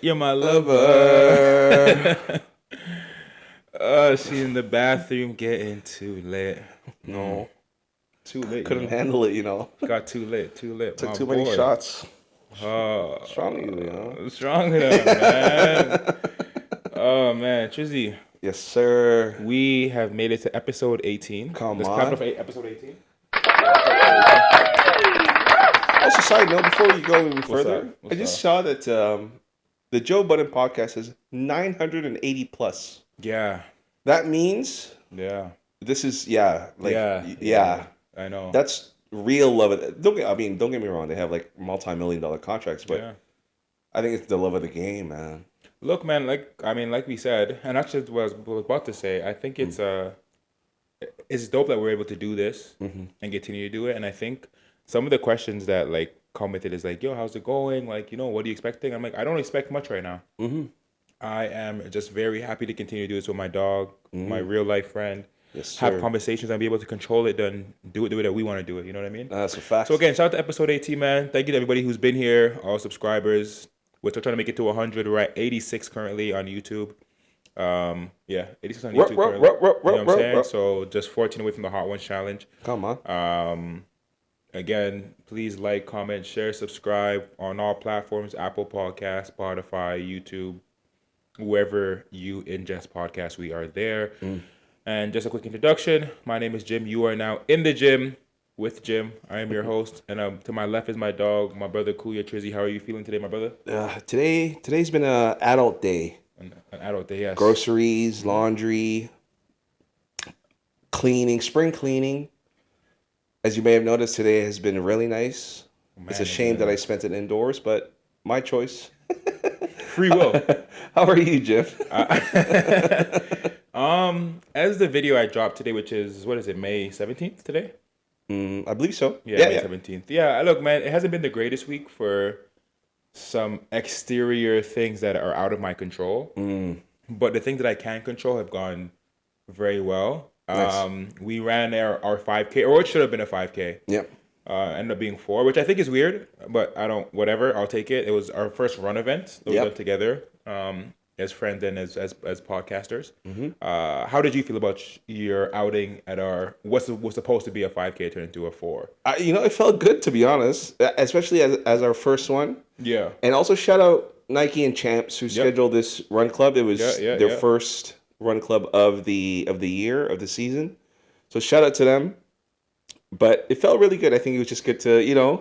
You're my lover. Oh, she's in the bathroom getting too lit. No, Too lit, couldn't handle it. Got too lit, too lit. Took My too many boy. shots. Oh, Strong you. strong enough, man. Oh, man. Trizzy, Yes, sir. we have made it to episode 18. Come Let's clap it on. for episode 18. Episode 18. Also, side note, before you go any What's further, up? I just saw that the Joe Budden podcast is 980 plus. Yeah, That means yeah, this is yeah. I know. That's real love. Don't get me wrong. They have like multi-million-dollar contracts, but Yeah. I think it's the love of the game, man. Look, man, like we said, and actually what I was about to say, I think it's dope that we're able to do this and continue to do it. And I think some of the questions that like come with it is like, yo, how's it going? Like, what are you expecting? I'm like, I don't expect much right now. I am just very happy to continue to do this with my dog, my real life friend. Yes, Have sir. conversations and be able to control it, then do it the way that we want to do it. You know what I mean? That's a fact. So again, shout out to episode 18, man. Thank you to everybody who's been here, all subscribers. We're still trying to make it to 100. We're at 86 currently on YouTube. Yeah, 86 on YouTube currently. You know what I'm saying? So just 14 away from the Hot Ones Challenge. Come on. Again, please like, comment, share, subscribe on all platforms: Apple Podcasts, Spotify, YouTube, wherever you ingest podcasts, we are there. And just a quick introduction: my name is Jim. You are now in the gym with Jim. I am your host, and to my left is my dog, my brother Kuya Trizzy. How are you feeling today, my brother? Today's been an adult day. An adult day, yes. Groceries, laundry, cleaning, spring cleaning. As you may have noticed, today has been really nice. It's a shame that I spent it indoors, but my choice. Free will. How are you, Jim? As the video I dropped today, which is, what is it, May 17th today? I believe so. Yeah, May 17th. Yeah, look, man, it hasn't been the greatest week for some exterior things that are out of my control. But the things that I can control have gone very well. Nice. We ran our 5K, or it should have been a 5K. Yep. Ended up being 4, which I think is weird, but whatever, I'll take it. It was our first run event that we done together as friends and as podcasters. How did you feel about your outing at our what's supposed to be a 5K turned into a 4? It felt good, to be honest, especially as our first one. Yeah. And also shout out Nike and Champs who scheduled this run club. It was their first run club of the year, of the season. So shout out to them. But it felt really good. I think it was just good to,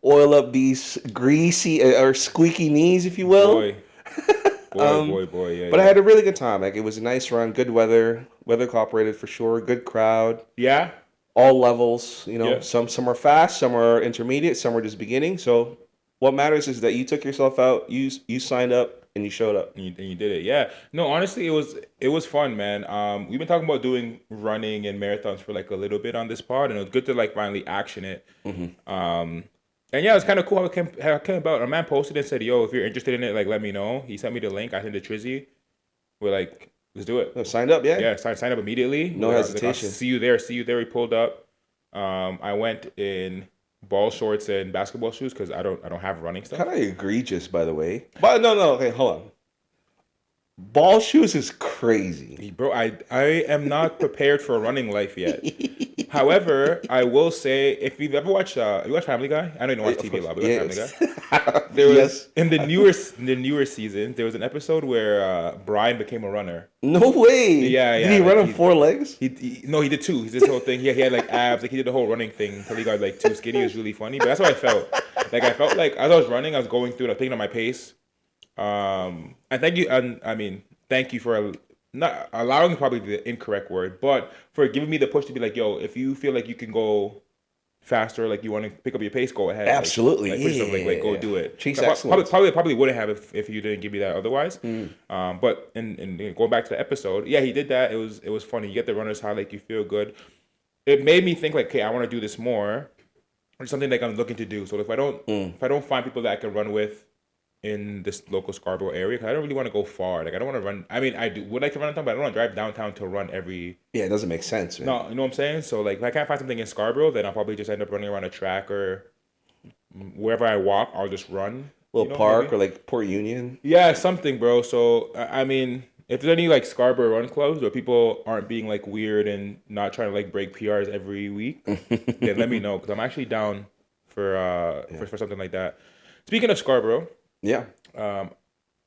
oil up these greasy or squeaky knees, if you will. Boy. Yeah. But I had a really good time. Like, it was a nice run, good weather. Weather cooperated for sure. Good crowd. Yeah. All levels. Some are fast, some are intermediate, some are just beginning. So what matters is that you took yourself out, you signed up, and you showed up. And you did it. Yeah. No, honestly, it was fun, man. We've been talking about doing running and marathons for like a little bit on this pod, and it was good to like finally action it. And yeah, it's kind of cool how it came about. A man posted and said, "Yo, if you're interested in it, like let me know." He sent me the link. I sent it to Trizzy. We're like, let's do it. Signed up, yeah. Yeah, sign up immediately. No hesitation. Like, see you there. We pulled up. I went in ball shorts and basketball shoes because I don't have running stuff. Kind of egregious, by the way. But no, okay, hold on. Ball shoes is crazy. Bro, I am not prepared for a running life yet. However, I will say, if you've ever watched you watch Family Guy? I know you don't watch TV a lot, but you watch Family Guy? There was in the newer seasons, there was an episode where Brian became a runner. No way. Yeah. Did he run on 4 legs? He did 2. He did this whole thing. He had like abs, like he did the whole running thing until he got like too skinny. It was really funny. But that's what I felt. Like I felt like as I was running, I was going through, like picking up my pace. And thank you, and I mean, thank you for not allowing, probably the incorrect word, but for giving me the push to be like, yo, if you feel like you can go faster, like you want to pick up your pace, go ahead. Absolutely, like push yourself, like go do it. Chase excellence. Probably wouldn't have if you didn't give me that otherwise. But in going back to the episode, yeah, he did that. It was funny. You get the runner's high, like you feel good. It made me think like, okay, I want to do this more. It's something like I'm looking to do. So if I don't find people that I can run with in this local Scarborough area, because I don't really want to go far. Like I don't want to run. I mean, I would like to run downtown, but I don't want to drive downtown to run every. Yeah, it doesn't make sense, man. No, you know what I'm saying. So like, if I can't find something in Scarborough, then I'll probably just end up running around a track or wherever I walk. I'll just run. Little park maybe. or like Port Union. Yeah, something, bro. So I mean, if there's any like Scarborough run clubs where people aren't being like weird and not trying to like break PRs every week, then let me know because I'm actually down for something like that. Speaking of Scarborough, Yeah.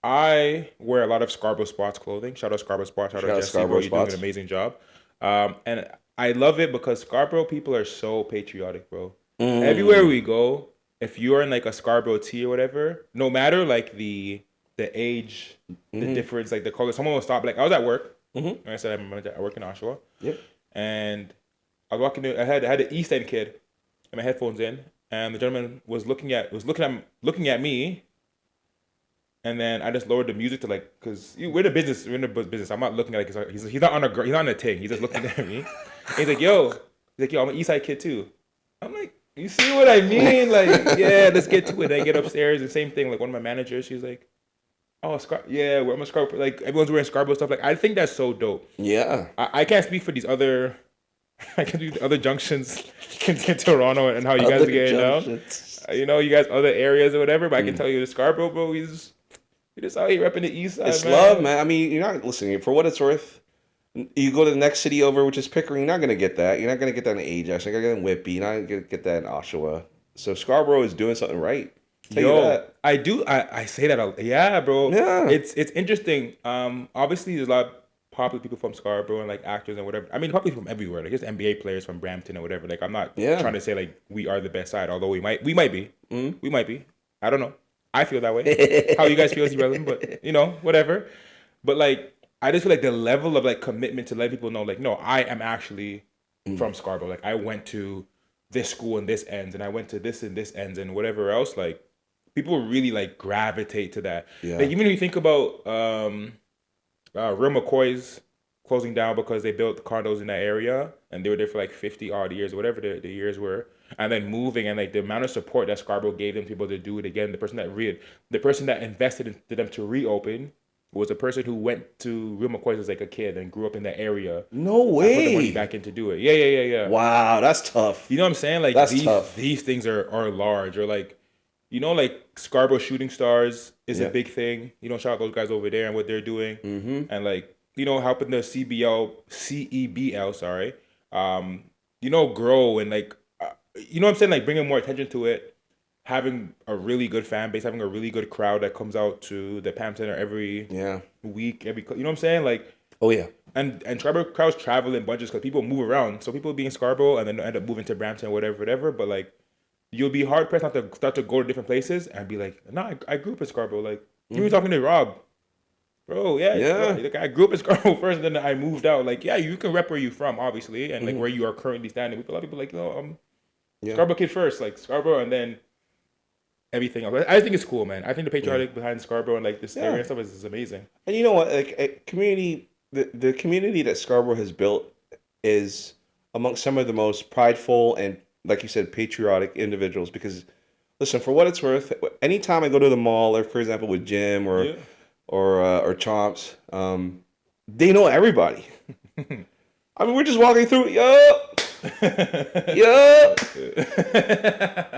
I wear a lot of Scarborough Spots clothing. Shout out Scarborough Spots. Shout out Jesse, bro. Scarborough You're doing an Spots. amazing job. And I love it because Scarborough people are so patriotic, bro. Everywhere we go, if you're in like a Scarborough tee or whatever, no matter like the age, the difference, like the color, someone will stop. Like I was at work. Like I said, I work in Oshawa. Yep. And I was walking. I had an East End kid, and my headphones in, and the gentleman was looking at me. And then I just lowered the music to like, cause we're in the business. We're in the business. I'm not looking at like he's not on he's not on a thing. He's just looking at me. And he's like, yo, I'm an East Side kid too. I'm like, you see what I mean? Like, yeah, let's get to it. I get upstairs. The same thing. Like one of my managers, she's like, oh, yeah, I'm a Scarborough. Like everyone's wearing Scarborough stuff. Like I think that's so dope. Yeah. I can't speak for these other. I can do the other junctions in Toronto and how you guys are getting down. You know, you guys other areas or whatever. But I can tell you the Scarborough, bro. He's just out here repping the East Side, It's man. love, man. I mean, you're not listening. For what it's worth, you go to the next city over, which is Pickering. You're not gonna get that. You're not gonna get that in Ajax. You're not gonna get that in Whitby. You're not gonna get that in Oshawa. So Scarborough is doing something right. Tell you that. I do. I say that. Yeah, bro. Yeah. It's interesting. Obviously, there's a lot of popular people from Scarborough and like actors and whatever. I mean, probably from everywhere. Like, there's NBA players from Brampton or whatever. Like, I'm not trying to say like we are the best side, although we might be. We might be. I don't know. I feel that way. How you guys feel is irrelevant, but you know, whatever. But like, I just feel like the level of like commitment to let people know, like, no, I am actually from Scarborough. Like, I went to this school and this ends, and I went to this and this ends, and whatever else. Like, people really like gravitate to that. Yeah. Like, even when you think about Real McCoy's closing down because they built condos in that area, and they were there for like 50 odd years, or whatever the years were. And then moving, and like the amount of support that Scarborough gave them to be able to do it again. The person that invested into them to reopen was a person who went to Real McCoy's as like a kid and grew up in that area. No And put the money way. back in to do it. Yeah. Wow, that's tough. You know what I'm saying? Like That's tough. these things are large. Or like, you know, like Scarborough Shooting Stars is a Yeah. big thing. You know, shout out those guys over there and what they're doing. And like, you know, helping the CEBL, sorry. You know, grow and like, you know what I'm saying? Like bringing more attention to it, having a really good fan base, having a really good crowd that comes out to the PAM Center every week, you know what I'm saying? Like, Oh yeah. and Scarborough crowds travel in bunches because people move around. So people be in Scarborough and then end up moving to Brampton, whatever. But like, you'll be hard pressed not to start to go to different places and be like, nah, I grew up in Scarborough. Like, you were talking to Rob. Bro, yeah. Like, I grew up in Scarborough first, and then I moved out. Like, yeah, you can rep where you from, obviously, and like where you are currently standing. A lot of people like, Scarborough kid first, like Scarborough, and then everything else. I think it's cool, man. I think the patriotic behind Scarborough and like this area and stuff is amazing. And you know what? Like a community, the community that Scarborough has built is amongst some of the most prideful and, like you said, patriotic individuals. Because, listen, for what it's worth, anytime I go to the mall, or for example with Jim or Chomps, they know everybody. I mean, we're just walking through, yup.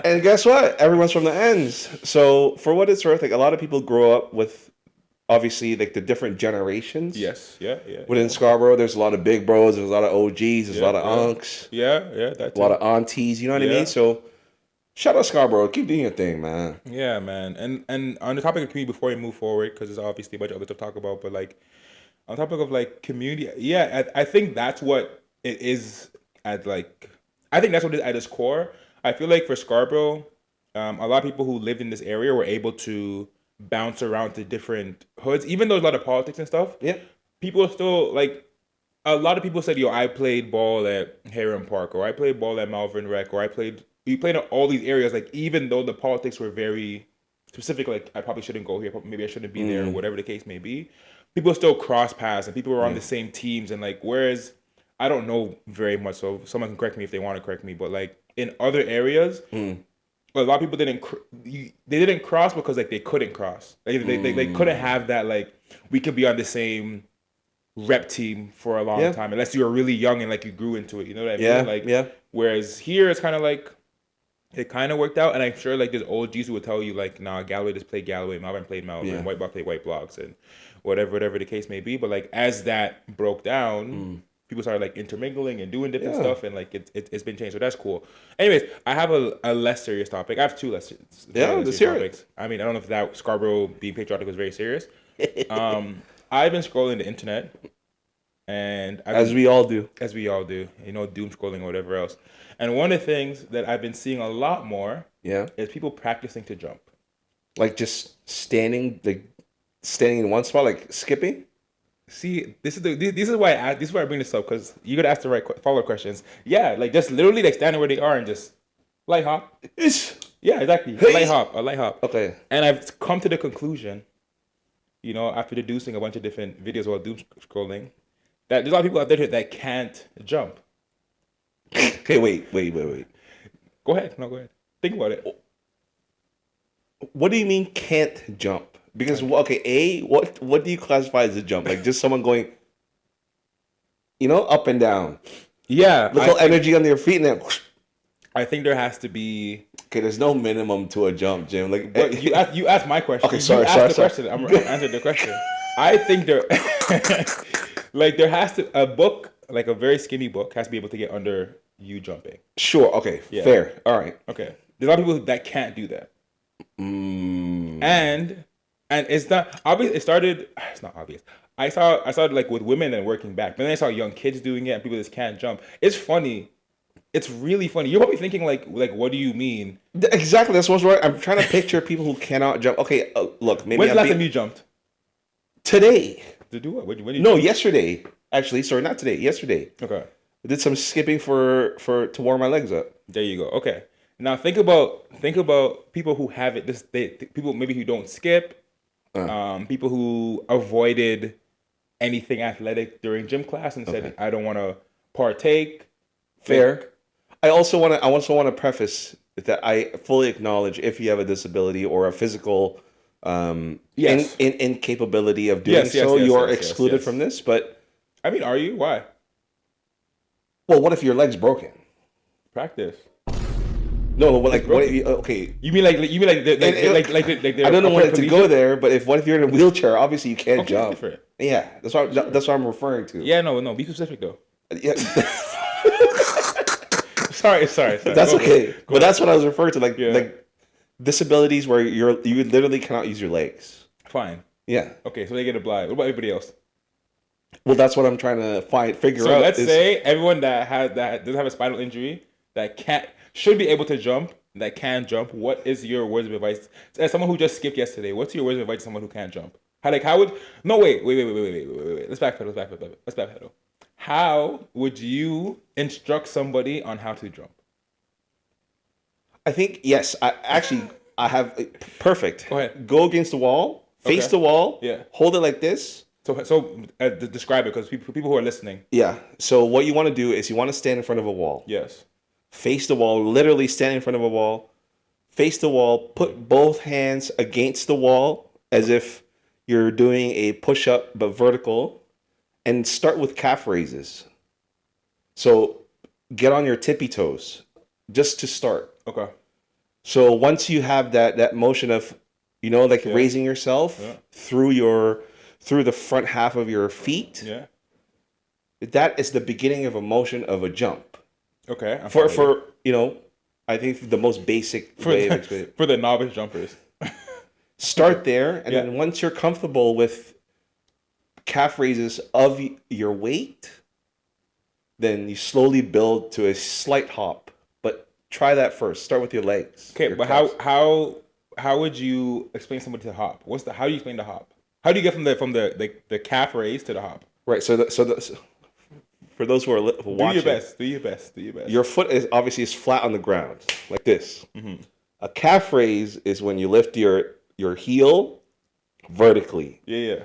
And guess what? Everyone's from the ends. So for what it's worth, like a lot of people grow up with obviously like the different generations. Yes, yeah. Within Scarborough, there's a lot of big bros, there's a lot of OGs, there's a lot of unks. Yeah, that's a lot of aunties, you know what I mean? So shout out Scarborough, keep doing your thing, man. Yeah, man. And on the topic of community before we move forward, because there's obviously a bunch of other stuff to talk about, but like on the topic of like community, I think that's what it is at like, I think that's what it is at its core. I feel like for Scarborough, a lot of people who lived in this area were able to bounce around to different hoods, even though there's a lot of politics and stuff. Yeah. People are still like, a lot of people said, yo, I played ball at Heron Park, or I played ball at Malvern Rec, or you played in all these areas, like even though the politics were very specific, like I probably shouldn't go here, maybe I shouldn't be there, or whatever the case may be, people still cross paths and people were on the same teams. And like, whereas I don't know very much, so someone can correct me if they want to correct me, but like in other areas, a lot of people didn't cross because like they couldn't cross. Like, they couldn't have that, like, we could be on the same rep team for a long time unless you were really young and like you grew into it. You know what I mean? Whereas here it's kind of like, it kind of worked out. And I'm sure like there's old G's who would tell you like, nah, Galloway just played Galloway, Malvin played Malvin, White Block played White Blocks, and whatever the case may be. But like as that broke down, people started like intermingling and doing different stuff, and like it's been changed. So that's cool. Anyways, I have a less serious topic. I have two less let's hear topics. I mean, I don't know if that Scarborough being patriotic was very serious. I've been scrolling the internet, and as we all do, doom scrolling or whatever else. And one of the things that I've been seeing a lot more, is people practicing to jump, like just standing in one spot, like skipping. See, this is why I bring this up, because you gotta ask the right follow-up questions. Yeah, like just literally like standing where they are and just light hop. Yeah, exactly. A light hop. Okay. And I've come to the conclusion, after deducing a bunch of different videos while doom scrolling, that there's a lot of people out there that can't jump. Okay, wait. Go ahead. No, go ahead. Think about it. What do you mean can't jump? Because what do you classify as a jump? Like just someone going, up and down. Yeah, little energy on their feet, and then. I think there has to be. Okay, there's no minimum to a jump, Jim. Like, but you asked my question. Okay, sorry. Question. I'm answering the question. I think there, like there has to a book, like a very skinny book, has to be able to get under you jumping. Sure. Okay. Yeah. Fair. All right. Okay. There's a lot of people that can't do that. And it's not obvious. It's not obvious. I started like with women and working back, but then I saw young kids doing it and people just can't jump. It's funny. It's really funny. You're probably thinking like what do you mean? Exactly. That's what's right. I'm trying to picture people who cannot jump. Okay, look. Maybe. When's the last time you jumped? Today. To do what? No, yesterday. Actually, sorry, not today. Yesterday. Okay. I did some skipping to warm my legs up. There you go. Okay. Now think about people who have it. People maybe who don't skip. People who avoided anything athletic during gym class and said, "I don't want to partake." Fair. I also want to preface that I fully acknowledge if you have a disability or a physical incapability of doing so, you are excluded from this. But I mean, are you? Why? Well, what if your leg's broken? Practice. No, like what? Okay. You mean like I don't know when to go there, but what if you're in a wheelchair? Obviously, you can't jump. Different. Yeah, that's what I'm referring to. Yeah, no, be specific though. Yeah. Sorry. That's okay. But that's what I was referring to, like disabilities where you literally cannot use your legs. Fine. Yeah. Okay, so they get obliged. What about everybody else? Well, that's what I'm trying to figure out. So let's say everyone that doesn't have a spinal injury should be able to jump, that can jump. What is your words of advice as someone who just skipped yesterday? What's your words of advice to someone who can't jump? Wait. Let's backpedal. How would you instruct somebody on how to jump? I think yes. I have perfect. Go ahead. Go against the wall, face the wall. Yeah. Hold it like this. So describe it, because people who are listening. Yeah. So what you want to do is you want to stand in front of a wall. Yes. Face the wall. Literally stand in front of a wall. Face the wall. Put both hands against the wall as if you're doing a push-up but vertical, and start with calf raises. So get on your tippy toes just to start. Okay. So once you have that motion of, raising yourself through the front half of your feet. Yeah. That is the beginning of a motion of a jump. Okay. For I think the most basic way of explaining it. For the novice jumpers. Start there, and then once you're comfortable with calf raises of your weight, then you slowly build to a slight hop. But try that first. Start with your legs. Okay, but how would you explain somebody to hop? How do you explain the hop? How do you get from the calf raise to the hop? Right. So for those who are watching, do your best. Your foot is obviously flat on the ground like this. Mm-hmm. A calf raise is when you lift your heel vertically. Yeah.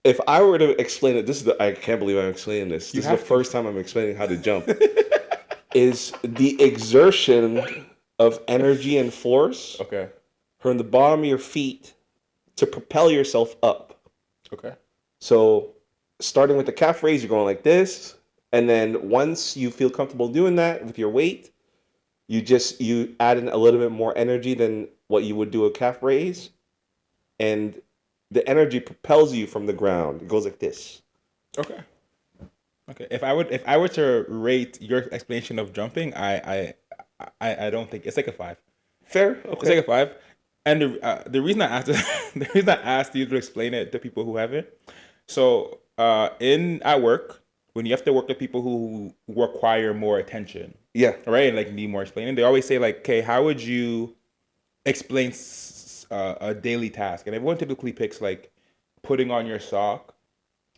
If I were to explain it, I can't believe I'm explaining this. This is the first time I'm explaining how to jump. Is the exertion of energy and force from the bottom of your feet to propel yourself up. Okay. So starting with the calf raise, you're going like this. And then once you feel comfortable doing that with your weight, You add in a little bit more energy than what you would do a calf raise, and the energy propels you from the ground. It goes like this. Okay. Okay. If I were to rate your explanation of jumping, I don't think it's like a 5. Fair. It's Okay. like a 5. And the reason I asked the reason I asked you to explain it to people who haven't. So in at work, when you have to work with people who require more attention, Yeah. right, and like need more explaining, they always say like, "Okay, how would you explain a daily task?" And everyone typically picks like putting on your socks.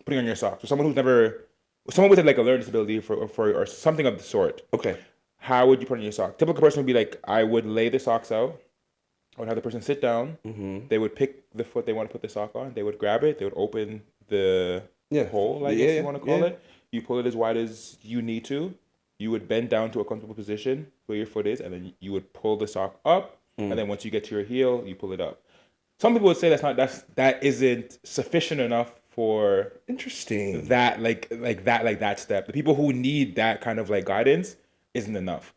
So someone with like a learning disability or something of the sort. Okay. How would you put on your sock? Typical person would be like, I would lay the socks out. I would have the person sit down. Mm-hmm. They would pick the foot they want to put the sock on. They would grab it. They would open the Yeah. hole, I guess you want to call it. You pull it as wide as you need to. You would bend down to a comfortable position where your foot is, and then you would pull the sock up. And then once you get to your heel, you pull it up. Some people would say that isn't sufficient enough for Interesting. that step. The people who need that kind of like guidance isn't enough.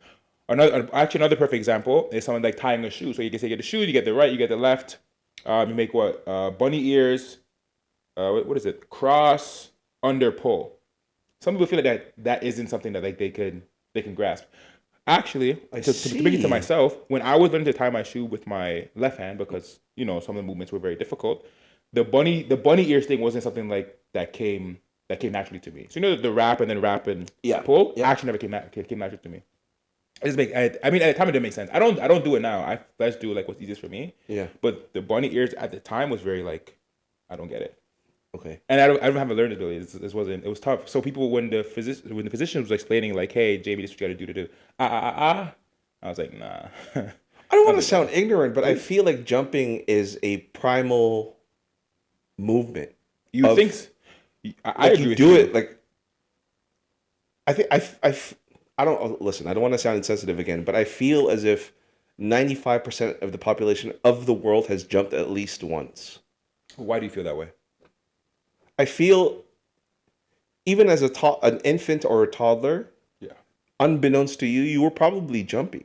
Another perfect example is someone like tying a shoe. So you can say you get the shoe, you get the right, you get the left. You make what bunny ears. What is it? Cross, under, pull. Some people feel like that isn't something that like they can grasp. Actually, to bring it to myself, when I was learning to tie my shoe with my left hand, because some of the movements were very difficult, the bunny ears thing wasn't something like that came naturally to me. So the wrap and then wrap and pull actually never came naturally to me. I mean, at the time it didn't make sense. I don't do it now. I just do like what's easiest for me. Yeah. But the bunny ears at the time was very like, I don't get it. Okay. And I don't have a learning ability. It was tough. So people when the physician was explaining like, hey, Jamie, this is what you got to do I was like, nah. I don't want to sound ignorant, but I feel like jumping is a primal movement. You think? I agree. You do it like. I think I don't listen. I don't want to sound insensitive again, but I feel as if 95% of the population of the world has jumped at least once. Why do you feel that way? I feel even as an infant or a toddler, unbeknownst to you, you were probably jumping.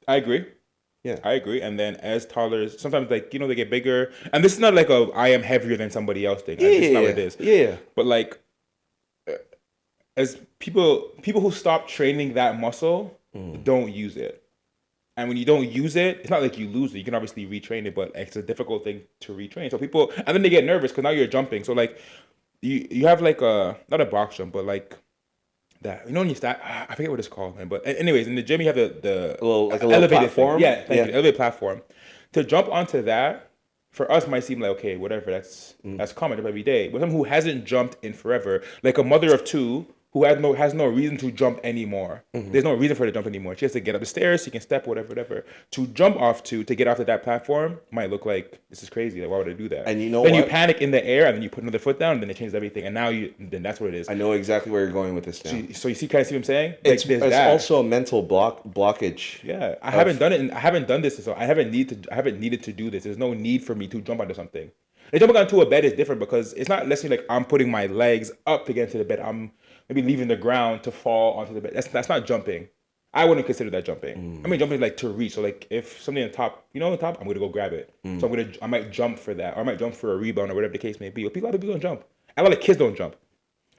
I agree. Yeah, I agree. And then as toddlers, sometimes like they get bigger, and this is not like a I am heavier than somebody else thing. This is not what it is. Yeah. But like, as people who stop training that muscle don't use it. And when you don't use it, it's not like you lose it. You can obviously retrain it, but it's a difficult thing to retrain. So people, and then they get nervous because now you're jumping. So like, you have like not a box jump, but like that. When you start, I forget what it's called, man. But anyways, in the gym you have the a little elevated platform. Thing. Yeah, thank you, elevated platform. To jump onto that, for us might seem like okay, whatever. That's common every day. But someone who hasn't jumped in forever, like a mother of two, who has no reason to jump anymore. There's no reason for her to jump anymore. She has to get up the stairs, she can step, whatever. To jump off to get off of that platform might look like this is crazy. Like, why would I do that? And then you panic in the air, and then you put another foot down, and then it changes everything. And now then that's what it is. I know exactly where you're going with this now. So you see, kind of see what I'm saying? It's also a mental blockage. Yeah, I haven't done it, and I haven't done this, so I haven't needed to do this. There's no need for me to jump onto something. Like jumping onto a bed is different because it's not necessarily like I'm putting my legs up to get into the bed. I'm maybe leaving the ground to fall onto the bed. That's not jumping. I wouldn't consider that jumping. I mean, jumping is like to reach. So like if something on top, on the top, I'm gonna go grab it. So I might jump for that, or I might jump for a rebound, or whatever the case may be. But a lot of people don't jump. A lot of kids don't jump,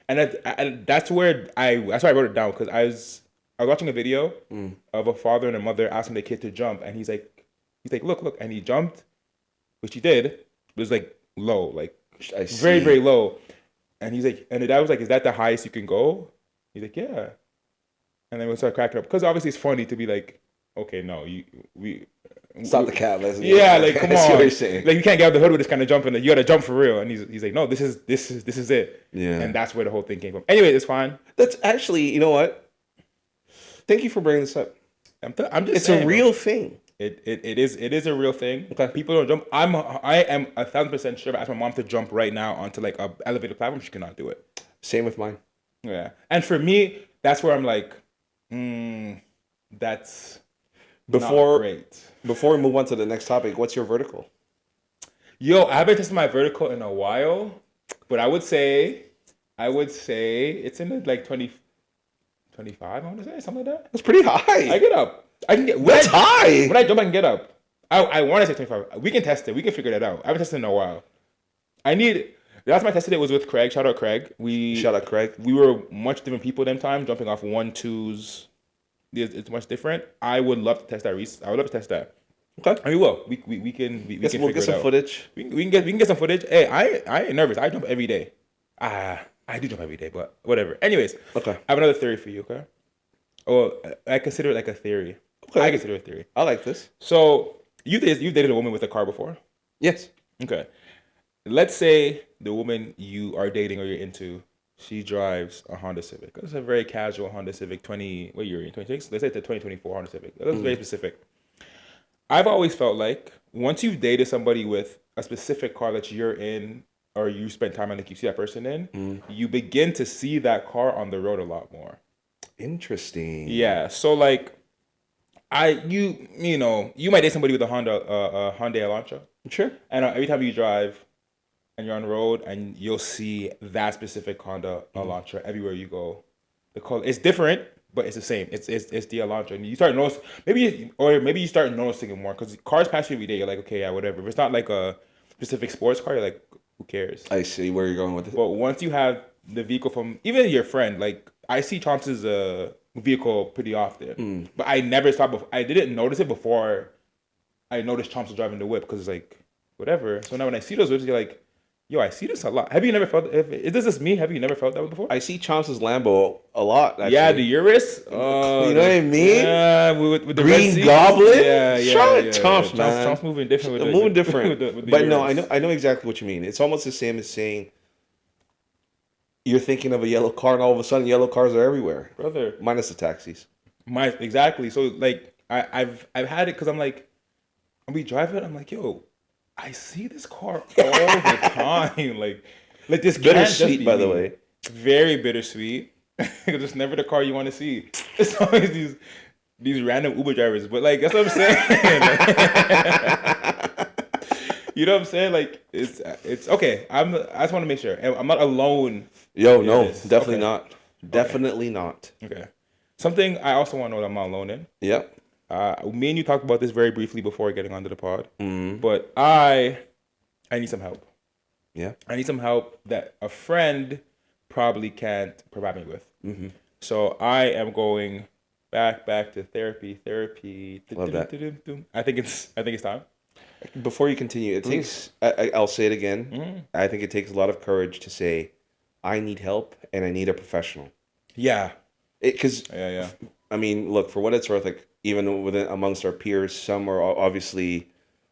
and that's where that's why I wrote it down because I was watching a video of a father and a mother asking the kid to jump, and he's like, look, and he jumped, which he did. It was like low, like very, very low. And he's like, and the dad was like, is that the highest you can go? He's like, yeah. And then we start cracking up because obviously it's funny to be like, okay, no, we stop the cat. Yeah, like come on, what you're saying. Like you can't get out the hood with this kind of jumping. Like, you got to jump for real. And he's like, no, this is it. Yeah. And that's where the whole thing came from. Anyway, it's fine. That's actually, you know what? Thank you for bringing this up. I'm just it's saying, a real thing. It is a real thing. Okay. People don't jump. I am 1,000% sure if I ask my mom to jump right now onto like a elevated platform, she cannot do it. Same with mine. Yeah. And for me, that's where I'm like, that's not great. Before we move on to the next topic, what's your vertical? Yo, I haven't tested my vertical in a while, but I would say it's in the like 20 25, I want to say, something like that. That's pretty high. I get up. I can get. That's high. When I jump, I can get up. I want to say 25. We can test it. We can figure that out. I haven't tested in a while. The last time I tested it was with Craig. Shout out Craig. Shout out Craig. We were much different people them time, jumping off 1-2s. It's much different. I would love to test that. I would love to test that. Okay. I mean, we can we'll get some footage. We can get some footage. Hey, I ain't nervous. I jump every day. I do jump every day, but whatever. Anyways, okay. I have another theory for you. Okay. Oh, I consider it like a theory. Okay. I consider it a theory. I like this. So you've dated a woman with a car before? Yes. Okay. Let's say the woman you are dating or you're into, she drives a Honda Civic. It's a very casual Honda Civic. What year are you in? 26? Let's say it's a 2024 Honda Civic. That's very specific. I've always felt like once you've dated somebody with a specific car that you're in or you spend time on, like you see that person in, you begin to see that car on the road a lot more. Interesting. Yeah. So like, you might date somebody with a Hyundai Elantra. Sure. And every time you drive and you're on the road, and you'll see that specific Honda Elantra everywhere you go. The color, it's different, but it's the same. It's the Elantra, and you start noticing maybe you start noticing it more because cars pass you every day. You're like, okay, yeah, whatever. If it's not like a specific sports car, you're like, who cares? I see where you're going with it. But once you have the vehicle from even your friend, like I see Chauncey's vehicle pretty often, but I never saw before. I didn't notice it before I noticed Chauncey driving the whip because it's like whatever. So now when I see those whips, you're like, yo, I see this a lot. Have you never felt? Is this just me? Have you never felt that before? I see Chauncey's Lambo a lot. Actually. Yeah, the Urus. Oh, you know what I mean? Yeah, with the Green Goblin. Yeah. Chomps, man. Chomps moving different. Moving different. with the but Urus. no, I know exactly what you mean. It's almost the same as saying you're thinking of a yellow car, and all of a sudden, yellow cars are everywhere, brother. Minus the taxis. Exactly. So like, I've had it because I'm like, I'll be driving. I'm like, yo, I see this car all the time. like this bittersweet, by the way. Very bittersweet. It's just never the car you want to see. It's always these random Uber drivers. But like that's what I'm saying. You know what I'm saying? Like it's okay. I just want to make sure I'm not alone. Yo, no, definitely not. Definitely not. Okay. Something I also want to know that I'm not alone in. Yep. Me and you talked about this very briefly before getting onto the pod, but I need some help. Yeah, I need some help that a friend probably can't provide me with. So I am going back to therapy. Love that. I think it's time. Before you continue, it takes. I'll say it again. I think it takes a lot of courage to say, I need help and I need a professional. Yeah. Because yeah. I mean, look, for what it's worth, like even amongst our peers, some are obviously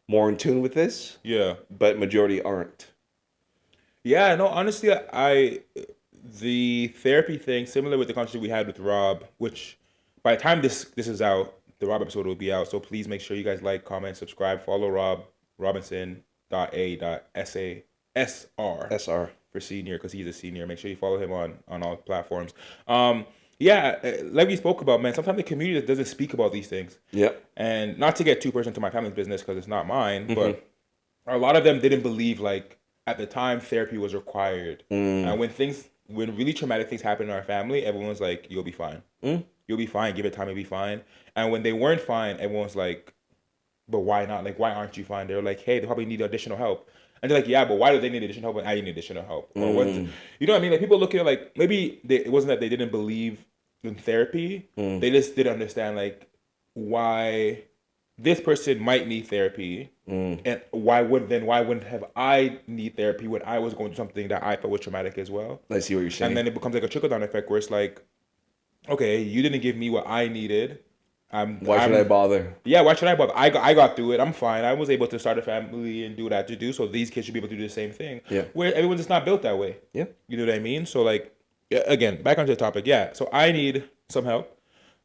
more in tune with this. Yeah. But majority aren't. Yeah, no, honestly, the therapy thing, similar with the conversation we had with Rob, which by the time this is out, the Rob episode will be out. So please make sure you guys like, comment, subscribe, follow Rob Robinson.a.sr for senior because he's a senior. Make sure you follow him on all platforms. Yeah, like we spoke about, man, sometimes the community doesn't speak about these things. Yep. And not to get too personal to my family's business because it's not mine, but a lot of them didn't believe, like, at the time, therapy was required. And when really traumatic things happen in our family, everyone's like, you'll be fine. You'll be fine. Give it time, you'll be fine. And when they weren't fine, everyone's like, but why not? Like, why aren't you fine? They're like, hey, they probably need additional help. And they're like, yeah, but why do they need additional help when I need additional help? Or what? You know what I mean? Like, people look at it like, maybe it wasn't that they didn't believe in therapy. They just didn't understand, like, why this person might need therapy. And why wouldn't have I need therapy when I was going through something that I felt was traumatic as well? I see what you're saying. And then it becomes like a trickle-down effect where it's like, okay, you didn't give me what I needed. Why should I bother? Yeah, why should I bother? I got through it. I'm fine. I was able to start a family and do what I had to do. So these kids should be able to do the same thing. Yeah. Where everyone's just not built that way. Yeah. You know what I mean? So like, again, back onto the topic. Yeah. So I need some help.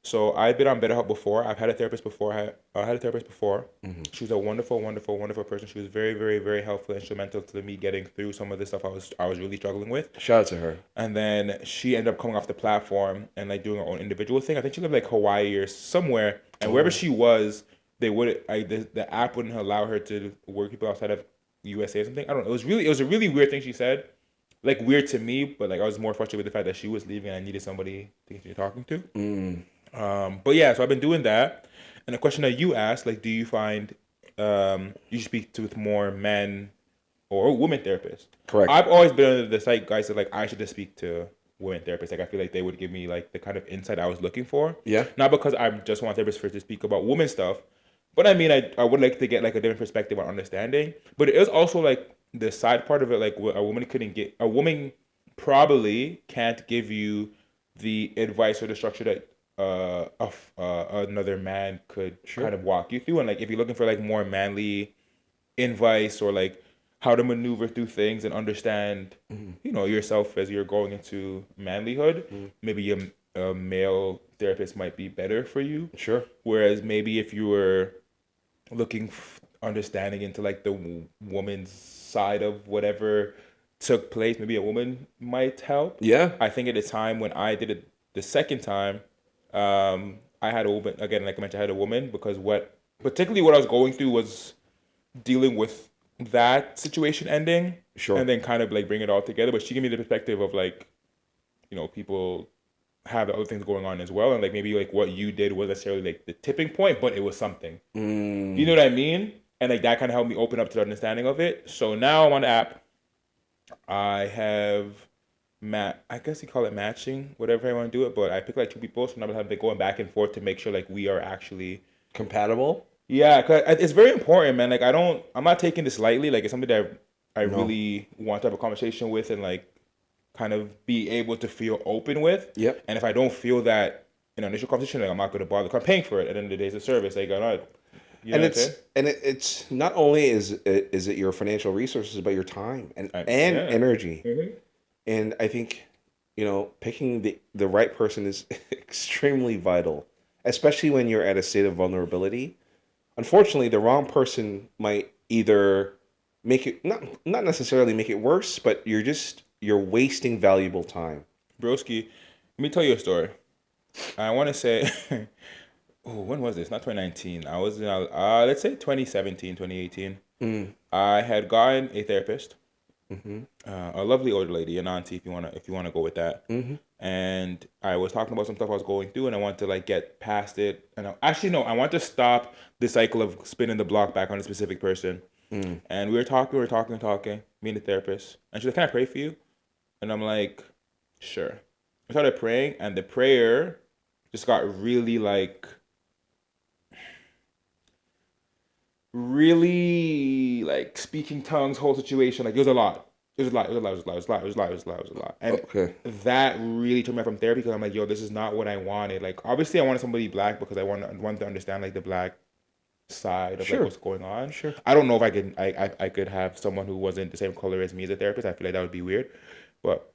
So I've been on BetterHelp before. I've had a therapist before. I had a therapist before. She was a wonderful, wonderful, wonderful person. She was very, very, very helpful, instrumental to me getting through some of the stuff I was really struggling with. Shout out to her. And then she ended up coming off the platform and like doing her own individual thing. I think she lived like Hawaii or somewhere. And wherever she was, they would the app wouldn't allow her to work people outside of USA or something. I don't know. It was a really weird thing she said. like weird to me, but like I was more frustrated with the fact that she was leaving and I needed somebody to continue talking to. But yeah, so I've been doing that. And the question that you asked, like, do you find you speak to with more men or women therapists? Correct. I've always been under the site guys that like I should just speak to women therapists. Like I feel like they would give me like the kind of insight I was looking for. Yeah. Not because I just want therapists for to speak about women stuff, but I mean I would like to get like a different perspective on understanding. But it is also like the side part of it, like a woman probably can't give you the advice or the structure that another man could kind of walk you through. And like if you're looking for like more manly advice or like how to maneuver through things and understand, yourself as you're going into manlyhood, maybe a male therapist might be better for you. Sure. Whereas maybe if you were looking understanding into like the woman's side of whatever took place, maybe a woman might help. Yeah. I think at the time when I did it the second time, I had a woman, again, like I mentioned, I had a woman because particularly what I was going through was dealing with that situation ending. Sure. And then kind of like bring it all together. But she gave me the perspective of like, people have the other things going on as well. And like maybe like what you did wasn't necessarily like the tipping point, but it was something. You know what I mean? And like that kind of helped me open up to the understanding of it. So now I'm on the app. I have I guess you call it matching, whatever I want to do it, but I pick like two people, so now I'm having going back and forth to make sure like we are actually compatible. Yeah, cause it's very important, man. Like I'm not taking this lightly. Like it's something that I really want to have a conversation with and like kind of be able to feel open with. Yep. And if I don't feel that in an initial conversation, like I'm not going to bother. I'm paying for it. At the end of the day, it's a service. Like it's not only is it your financial resources, but your time and energy. Mm-hmm. And I think, picking the right person is extremely vital, especially when you're at a state of vulnerability. Unfortunately, the wrong person might either make it not necessarily make it worse, but you're wasting valuable time. Broski, let me tell you a story. I want to say, when was this? Not 2019. I was in, let's say 2017, 2018. I had gotten a therapist. Mm-hmm. A lovely older lady, an auntie, if you wanna go with that. Mm-hmm. And I was talking about some stuff I was going through, and I want to like get past it. And I want to stop the cycle of spinning the block back on a specific person. And we were talking, me and the therapist, and she's like, "Can I pray for you?" And I'm like, "Sure." I started praying, and the prayer just got really like speaking tongues, whole situation. Like it was a lot. It was a lot. And that really took me from therapy because I'm like, yo, this is not what I wanted. Like obviously I wanted somebody black because I wanted to understand like the black side of like what's going on. Sure. I don't know if I could have someone who wasn't the same color as me as a therapist. I feel like that would be weird. But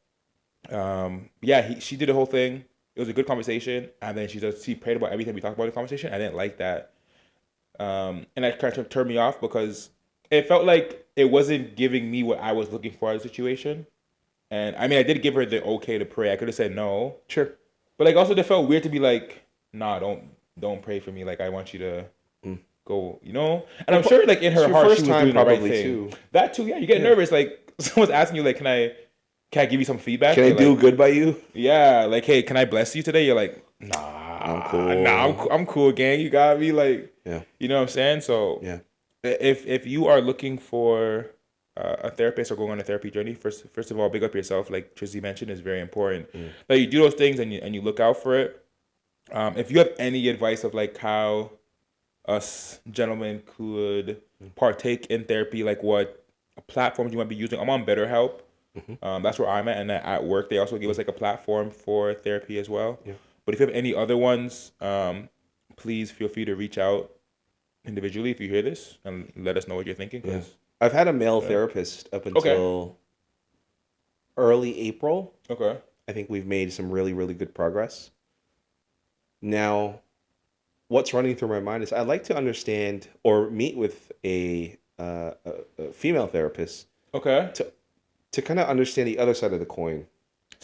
she did the whole thing. It was a good conversation, and then she prayed about everything we talked about in the conversation. I didn't like that. And that kind of turned me off because it felt like it wasn't giving me what I was looking for in the situation. And I mean, I did give her the okay to pray. I could have said no. Sure. But like also it felt weird to be like, nah, don't pray for me. Like I want you to go, And I'm sure like in her heart she was doing the right thing. Too. That too, yeah. You get nervous. Like someone's asking you like, can I give you some feedback? Can I do good by you? Yeah, like, hey, can I bless you today? You're like, nah, I'm cool. Nah, I'm cool, gang. You got me, like, yeah. You know what I'm saying? So, yeah. If you are looking for a therapist or going on a therapy journey, first of all, big up yourself. Like Trizzy mentioned, is very important. Like you do those things and you look out for it. If you have any advice of like how us gentlemen could partake in therapy, like what platforms you might be using, I'm on BetterHelp. That's where I'm at, and at work they also give us like a platform for therapy as well. Yeah. But if you have any other ones, please feel free to reach out individually if you hear this and let us know what you're thinking. Yeah. I've had a male therapist up until early April. Okay. I think we've made some really, really good progress. Now, what's running through my mind is I'd like to understand or meet with a female therapist. Okay. To kind of understand the other side of the coin,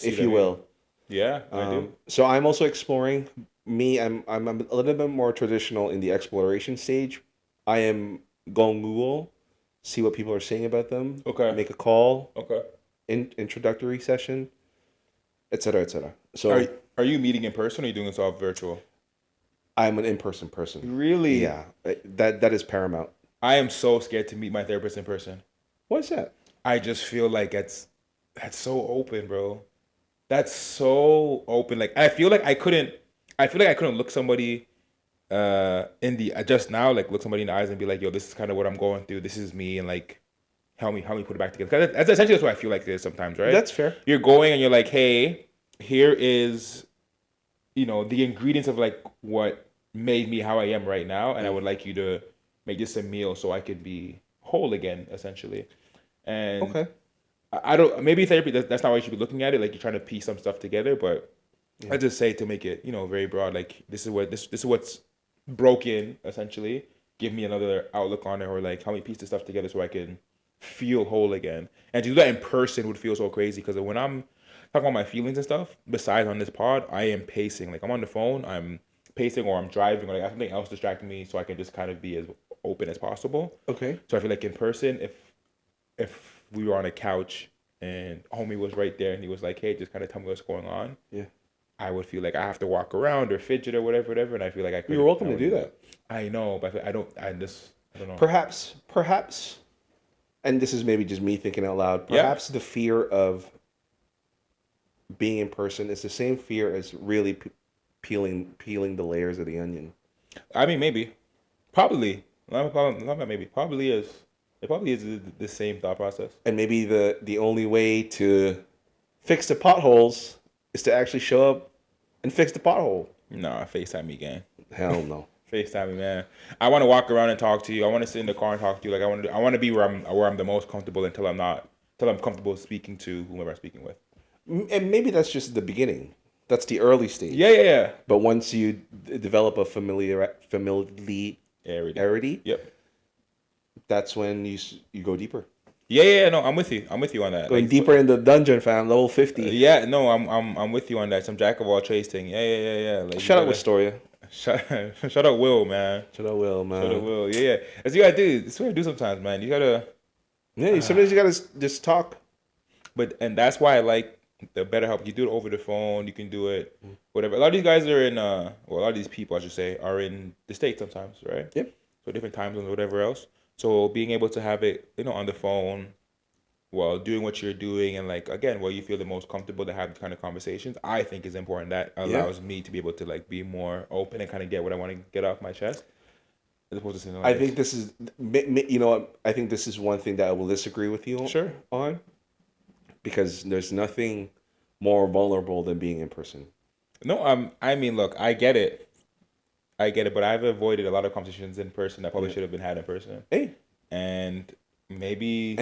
if you will. Yeah, I do. So I'm also exploring. I'm a little bit more traditional in the exploration stage. I am going Google, see what people are saying about them. Okay. Make a call. Okay. introductory session, etc., etc. Are So are you meeting in person or are you doing this all virtual? I'm an in-person person. Really? Yeah, that is paramount. I am so scared to meet my therapist in person. What's that? I just feel like that's so open, bro. That's so open. Like I feel like I couldn't look somebody in the just now, like look somebody in the eyes and be like, yo, this is kind of what I'm going through. This is me, and like help me put it back together. 'Cause that's essentially what I feel like it is sometimes, right? That's fair. You're going and you're like, hey, here is, the ingredients of like what made me how I am right now, and I would like you to make this a meal so I could be whole again, essentially. And Okay. I don't, maybe therapy, that's not why you should be looking at it. Like you're trying to piece some stuff together, but I just say to make it, very broad. Like this is what's broken, essentially. Give me another outlook on it, or like help me piece this stuff together so I can feel whole again. And to do that in person would feel so crazy because when I'm talking about my feelings and stuff, besides on this pod, I am pacing. Like I'm on the phone, I'm pacing, or I'm driving, or like I have something else distracting me, so I can just kind of be as open as possible. Okay. So I feel like in person, if we were on a couch and homie was right there and he was like, "Hey, just kind of tell me what's going on," Yeah. I would feel like I have to walk around or fidget or whatever, and I feel like I could. You're welcome to do that. I know, but I don't. I don't know. Perhaps, and this is maybe just me thinking out loud. Perhaps the fear of being in person is the same fear as really peeling the layers of the onion. I mean, maybe, probably, not maybe, probably is. It probably is the same thought process. And maybe the only way to fix the potholes is to actually show up and fix the pothole. Nah, FaceTime me, gang. Hell no. FaceTime me, man. I want to walk around and talk to you. I want to sit in the car and talk to you. Like I want to be where I'm the most comfortable until I'm not. Until I'm comfortable speaking to whomever I'm speaking with. And maybe that's just the beginning. That's the early stage. Yeah. But once you develop a familiarity, Yep. that's when you go deeper. Yeah. No, I'm with you. I'm with you on that. Going deeper in the dungeon, fam. Level 50. Yeah. No, I'm with you on that. Some jack of all trades thing. Yeah. Like, shout out Wistoria. Shout out Will, man. Shout out Will, man. Shout out Will. Yeah. That's what you gotta do. That's what you do sometimes, man. You gotta. Yeah. Sometimes you gotta just talk. And that's why I like the BetterHelp. You do it over the phone. You can do it whatever. A lot of these guys are in. A lot of these people, I should say, are in the States sometimes, right? Yep. So different time zones, whatever else. So being able to have it, on the phone, while doing what you're doing, and like again, where you feel the most comfortable to have these kind of conversations, I think is important. That allows me to be able to like be more open and kind of get what I want to get off my chest, as opposed to saying. I think this is, I think this is one thing that I will disagree with you on, because there's nothing more vulnerable than being in person. No, I mean, look, I get it, but I've avoided a lot of conversations in person that probably should have been had in person. Hey, and maybe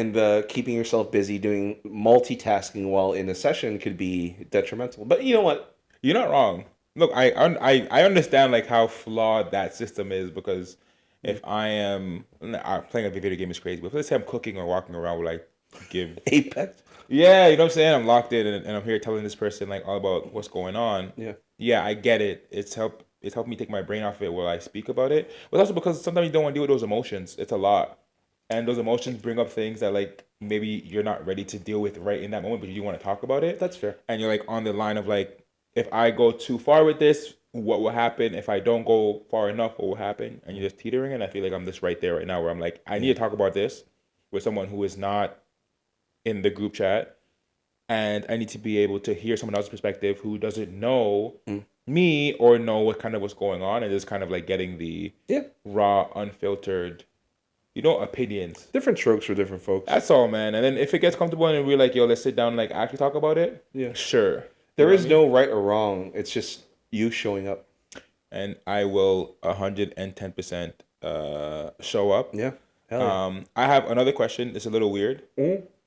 keeping yourself busy doing multitasking while in a session could be detrimental. But you know what? You're not wrong. Look, I understand like how flawed that system is, because if playing a video game is crazy, but if let's say I'm cooking or walking around, will I give Apex? Yeah, you know what I'm saying? I'm locked in and I'm here telling this person like all about what's going on. Yeah, I get it. It's helped me take my brain off it while I speak about it. But also because sometimes you don't want to deal with those emotions. It's a lot. And those emotions bring up things that like maybe you're not ready to deal with right in that moment, but you want to talk about it. That's fair. And you're like on the line of like, if I go too far with this, what will happen? If I don't go far enough, what will happen? And you're just teetering. And I feel like I'm just right there right now where I'm like, I need to talk about this with someone who is not in the group chat, and I need to be able to hear someone else's perspective who doesn't know me or know what's going on, and just kind of like getting the raw, unfiltered, opinions. Different strokes for different folks. That's all, man. And then if it gets comfortable and we're like, yo, let's sit down and like actually talk about it. Yeah, sure. There is no right or wrong. It's just you showing up. And I will 110% show up. Yeah. Hell yeah. I have another question. It's a little weird.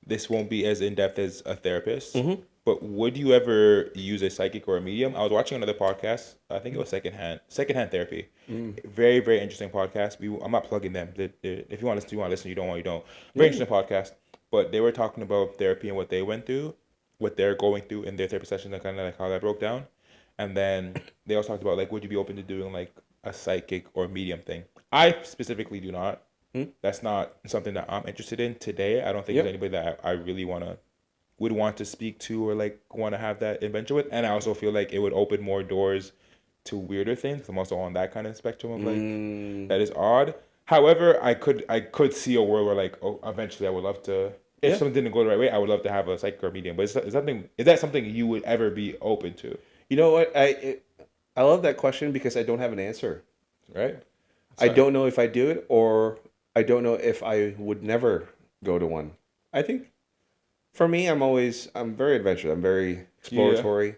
This won't be as in-depth as a therapist, but would you ever use a psychic or a medium? I was watching another podcast. I think it was Secondhand Therapy. Very, very interesting podcast. I'm not plugging them. If you want to listen, you want to listen. You don't want, you don't. Very interesting podcast. But they were talking about therapy and what they went through, what they're going through in their therapy sessions, and kind of like how that broke down. And then they also talked about like, would you be open to doing like a psychic or medium thing? I specifically do not. That's not something that I'm interested in today. I don't think there's anybody that I really want to would want to speak to or like want to have that adventure with. And I also feel like it would open more doors to weirder things. I'm also on that kind of spectrum of like that is odd. However, I could see a world where like, oh, eventually I would love to, if something didn't go the right way, I would love to have a psychic or medium. But is that something you would ever be open to? You know what? I love that question because I don't have an answer. Right? I don't know if I do it, or I don't know if I would never go to one. I think for me, I'm very adventurous. I'm very exploratory. Yeah.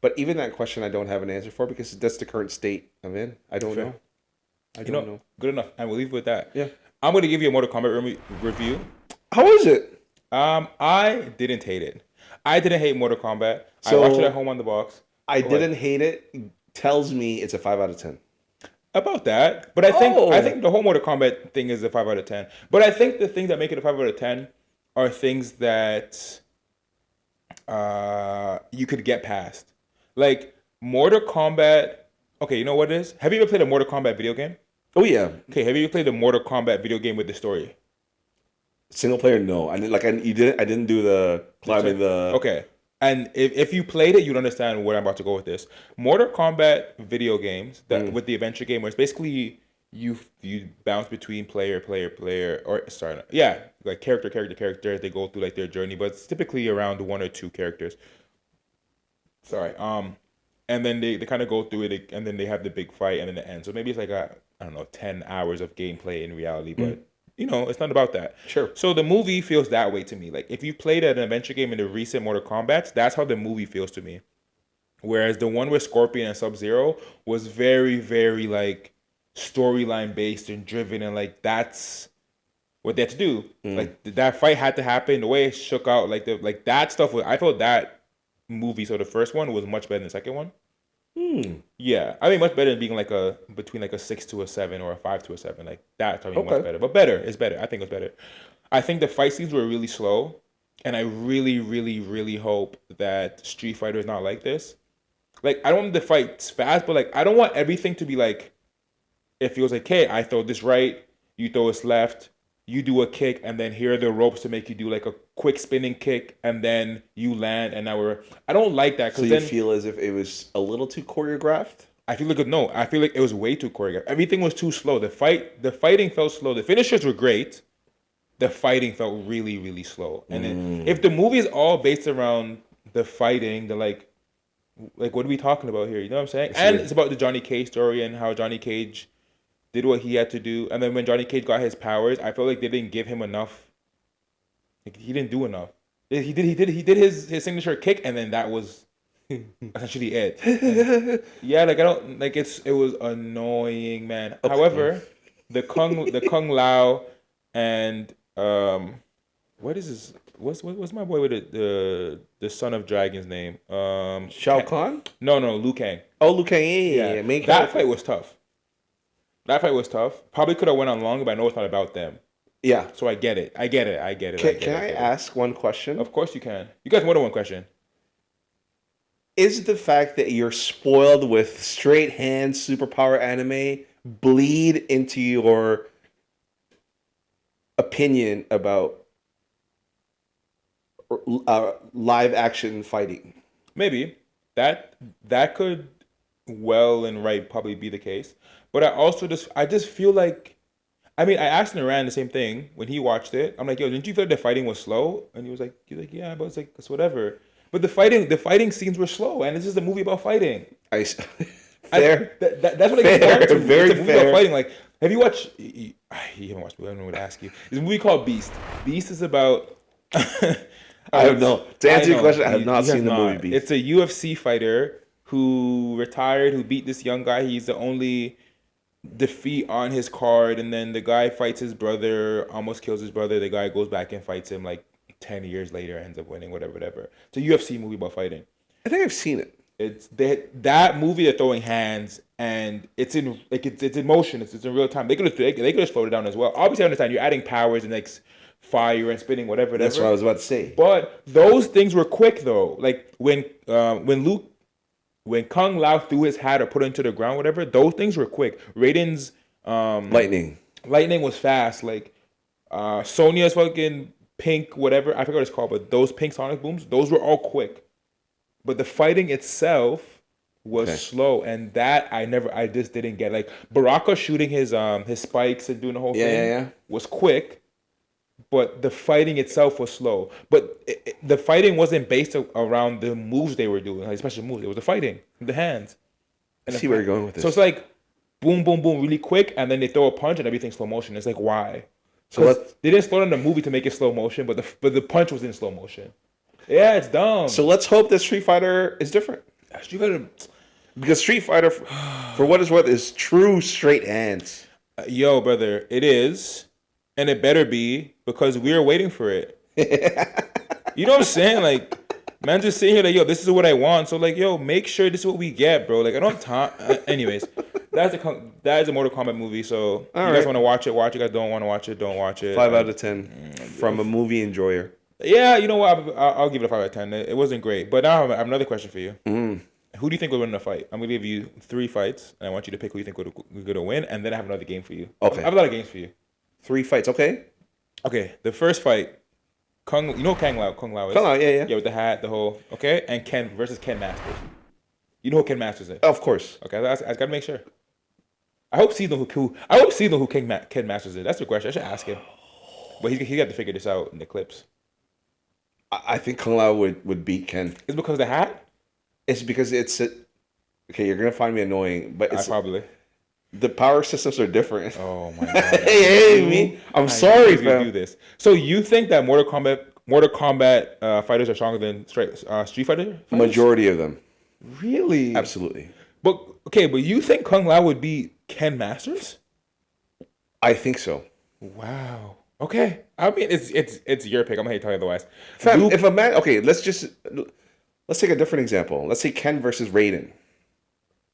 But even that question, I don't have an answer for because that's the current state I'm in. I don't know. I don't know. Good enough. And we'll leave with that. Yeah. I'm going to give you a Mortal Kombat review. How is it? I didn't hate it. I didn't hate Mortal Kombat. So I watched it at home on the box. I didn't hate it. Tells me it's a 5 out of 10. About that. But I think the whole Mortal Kombat thing is a 5 out of 10. But I think the things that make it a 5 out of 10 are things that you could get past. Like Mortal Kombat. Okay, you know what it is? Have you ever played a Mortal Kombat video game? Oh yeah. Okay, have you ever played a Mortal Kombat video game with the story? Single player, no. I didn't do the climbing the. Okay, and if you played it, you'd understand where I'm about to go with this. Mortal Kombat video games with the adventure game, where it's basically you bounce between player, or sorry, yeah, like character. They go through like their journey, but it's typically around 1 or 2 characters. Sorry, and then they kind of go through it, and then they have the big fight, and then the end. So maybe it's like I don't know, 10 hours of gameplay in reality, but it's not about that. Sure. So the movie feels that way to me. Like if you played an adventure game in the recent Mortal Kombat, that's how the movie feels to me. Whereas the one with Scorpion and Sub-Zero was very, very like storyline based and driven, and like that's what they had to do. Like that fight had to happen. The way it shook out, like that stuff. I felt that movie. So the first one was much better than the second one. Yeah, I mean much better than being like between like a 6 to a 7 or a 5 to a 7. Like that's much better. But better is better. I think it's better. I think the fight scenes were really slow, and I really, really, really hope that Street Fighter is not like this. Like I don't want the fights fast, but like I don't want everything to be like it feels like, hey, I throw this right, you throw this left, you do a kick, and then here are the ropes to make you do like a quick spinning kick, and then you land, and now I don't like that. So you feel as if it was a little too choreographed? I feel like it was way too choreographed. Everything was too slow. The fighting felt slow. The finishers were great. The fighting felt really, really slow. And then if the movie is all based around the fighting, the like what are we talking about here? You know what I'm saying? And it's about the Johnny Cage story and how Johnny Cage did what he had to do, and then when Johnny Cage got his powers, I felt like they didn't give him enough. Like, he didn't do enough. He did his signature kick, and then that was essentially it. Yeah, like I don't like it was annoying, man. Okay. However, the Kung Lao and what is his what's my boy with the son of dragon's name? Shao Kahn? No, Liu Kang. Oh, Liu Kang, yeah. That fight was tough. Probably could have went on longer, but I know it's not about them. Yeah. So I get it. Can I ask one question? Of course you can. You got more than one question. Is the fact that you're spoiled with straight hand superpower anime bleed into your opinion about live action fighting? Maybe. That could well and right probably be the case. But I just feel like, I mean, I asked Naran the same thing when he watched it. I'm like, yo, didn't you feel like the fighting was slow? And he was like, yeah, but it's like, it's whatever. But the fighting scenes were slow, and this is a movie about fighting. Fair. That's what I get down to. Very it's a movie fair. about fighting. Like, have you watched? You haven't watched. I don't know what to ask you. There's a movie called Beast. Beast is about. I don't know. To answer your question, I have not seen the movie Beast. It's a UFC fighter who retired, who beat this young guy. He's the only defeat on his card, and then the guy fights his brother, almost kills his brother. The guy goes back and fights him like 10 years later, ends up winning, whatever. It's a UFC movie about fighting. I think I've seen it. It's that movie. They're throwing hands, and it's in motion. It's in real time. They could have slowed it down as well. Obviously, I understand you're adding powers and like fire and spinning, whatever. That's what I was about to say. But those things were quick though. Like when Kung Lao threw his hat or put it into the ground, whatever, those things were quick. Raiden's lightning was fast. Like Sonya's fucking pink, whatever, I forgot what it's called, but those pink sonic booms, those were all quick. But the fighting itself was slow, and that I just didn't get. Like Baraka shooting his spikes and doing the whole thing was quick, but the fighting itself was slow. But the fighting wasn't based around the moves they were doing, like special moves. It was the fighting, the hands. And I see where you're going with this. So it's like boom, boom, boom, really quick, and then they throw a punch and everything's slow motion. It's like, why? So they didn't slow down the movie to make it slow motion, but the punch was in slow motion. Yeah, it's dumb. So let's hope that Street Fighter is different. Street Fighter, because Street Fighter, for what it's worth, is true straight hands. Yo, brother, it is, and it better be, because we are waiting for it. You know what I'm saying? Like, man, just sitting here like, yo, this is what I want. So like, yo, make sure this is what we get, bro. Like, I don't have time. Anyways, that is a Mortal Kombat movie. So you guys want to watch it? Watch it. You guys don't want to watch it? Don't watch it. 5 out of 10 from a movie enjoyer. Yeah, you know what? I'll give it a 5 out of 10. It wasn't great, but now I have another question for you. Who do you think will win in a fight? I'm gonna give you 3 fights, and I want you to pick who you think we're gonna win, and then I have another game for you. Okay. I have a lot of games for you. 3 fights, okay? Okay, the first fight, you know who Kung Lao is? Kung Lao, yeah. Yeah, with the hat, the whole, okay? And Ken versus Ken Masters. You know who Ken Masters is? Of course. Okay, I gotta make sure. I hope C knows who Ken Masters is. That's the question. I should ask him. But he got to figure this out in the clips. I think Kung Lao would beat Ken. It's because of the hat? It's because okay, you're gonna find me annoying, but it's probably. The power systems are different. Oh my god! Hey, I'm sorry, fam. Do this. So you think that Mortal Kombat fighters are stronger than Street Fighter fighters? Majority of them. Really? Absolutely. But you think Kung Lao would beat Ken Masters? I think so. Wow. Okay. I mean, it's your pick. I'm gonna tell you otherwise. Fam, if a man, okay, let's take a different example. Let's say Ken versus Raiden.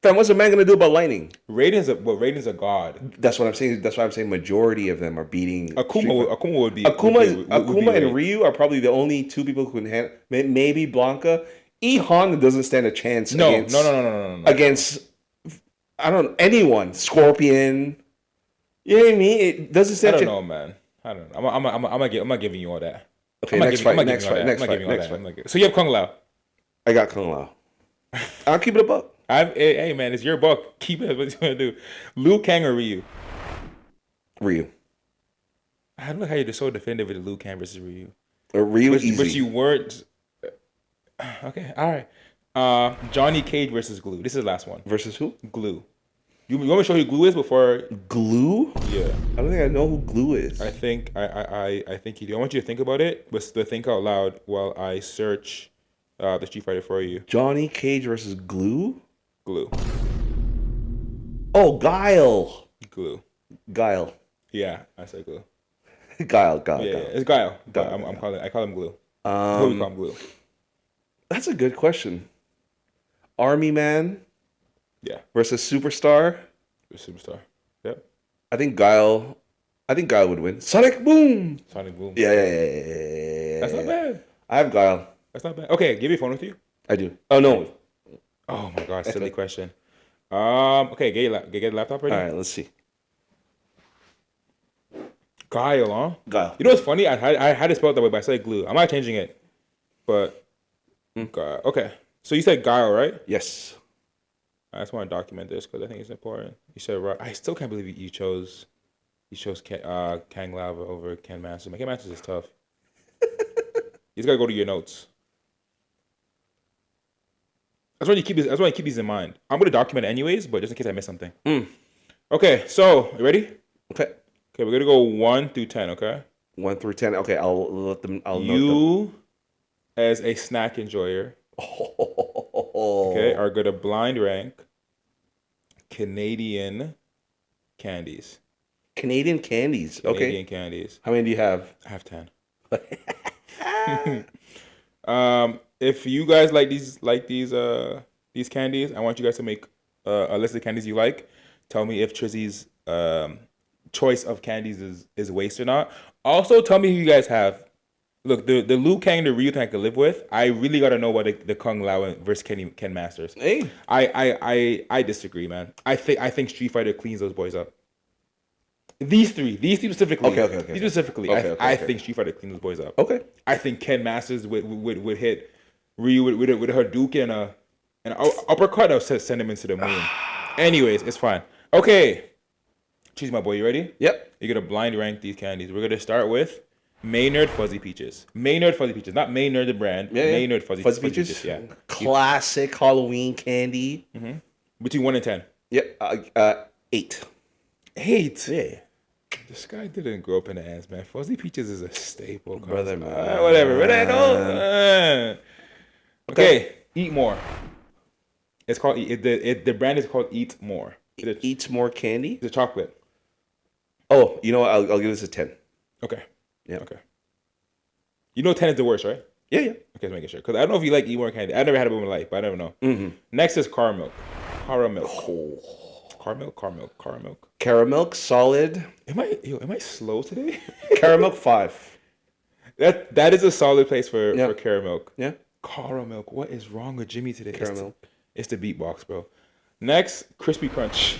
Fam, what's a man gonna do about lightning? Raiden's a god. That's what I'm saying. That's why I'm saying majority of them are beating. Akuma would be. Akuma and Ryu are probably the only 2 people who can handle. Maybe Blanca. Honda doesn't stand a chance. No. Against, I don't know, anyone. Scorpion. You know what I mean? It doesn't stand. I don't know, man. I don't know. I'm not giving you all that. Okay, next fight. So you have Kung Lao. I got Kung Lao. I'll keep it a buck. Hey man, it's your buck. Keep it. What you gonna do? Liu Kang or Ryu? Ryu. I don't know how you're so definitive with Liu Kang versus Ryu. Ryu easy. But you weren't. Okay, all right. Johnny Cage versus Glue. This is the last one. Versus who? Glue. You want me to show you who Glue is before? Glue? Yeah. I don't think I know who Glue is. I think you do. I want you to think about it, but think out loud while I search the Street Fighter for you. Johnny Cage versus Glue? Glue. Oh, Guile. Glue. Guile. Yeah, I said Glue. Guile. Yeah, it's Guile. I call him Glue. We call him Glue. That's a good question. Army Man. Yeah. Versus Superstar. Superstar. Yep. I think Guile would win. Sonic Boom. Yeah. That's not bad. I have Guile. That's not bad. Okay, give your phone with you. I do. Oh no. Oh my god, silly question. Okay, get your laptop ready. All right, let's see. Guile, huh? Guile. You know what's funny? I had it spelled that way, but I said Glue. I'm not changing it. But Guile. Okay. So you said Guile, right? Yes. I just want to document this because I think it's important. You said right. I still can't believe you chose Kang Lao over Ken Masters. Ken Masters is tough. You just gotta go to your notes. That's why you keep these in mind. I'm gonna document it anyways, but just in case I miss something. Okay, so you ready? Okay. Okay, we're gonna go 1 through 10. Okay. 1 through 10. Okay, I'll note them. You, as a snack enjoyer, okay, are gonna blind rank Canadian candies. Canadian candies. Okay. Canadian candies. How many do you have? I have 10. If you guys like these candies, I want you guys to make a list of candies you like. Tell me if Trizzy's choice of candies is waste or not. Also, tell me who you guys have. Look, the Liu Kang and the Ryu thing I can live with. I really gotta know what the Kung Lao versus Ken Masters. Hey, I disagree, man. I think Street Fighter cleans those boys up. These three specifically. Okay. These specifically. I think Street Fighter clean those boys up. Okay. I think Ken Masters would hit Ryu with a Hadouken and an uppercut that would send him into the moon. Anyways, it's fine. Okay. Cheese, my boy, you ready? Yep. You're gonna blind rank these candies. We're gonna start with Maynard Fuzzy Peaches. Maynard Fuzzy Peaches, not Maynard the brand. Yeah. Maynard Fuzzy Peaches. Yeah. Classic Halloween candy. Mm-hmm. Between 1 and 10. Yep. 8. 8. Yeah. This guy didn't grow up in the ass, man. Fuzzy Peaches is a staple. Brother, man. Whatever. Okay. Eat More. It's called the brand is called Eat More. Eats More candy. It's a chocolate. Oh, you know what? I'll give this a 10. Okay. Yeah. Okay. You know 10 is the worst, right? Yeah. Okay, let's make sure. Because I don't know if you like Eat More candy. I never had it in my life, but I never know. Mm-hmm. Next is Caramel. Oh. Caramel, solid. Am I slow today? Caramel 5. That is a solid place for Caramel. Yeah. Caramel. What is wrong with Jimmy today? Caramel. It's the beatbox, bro. Next, Crispy Crunch.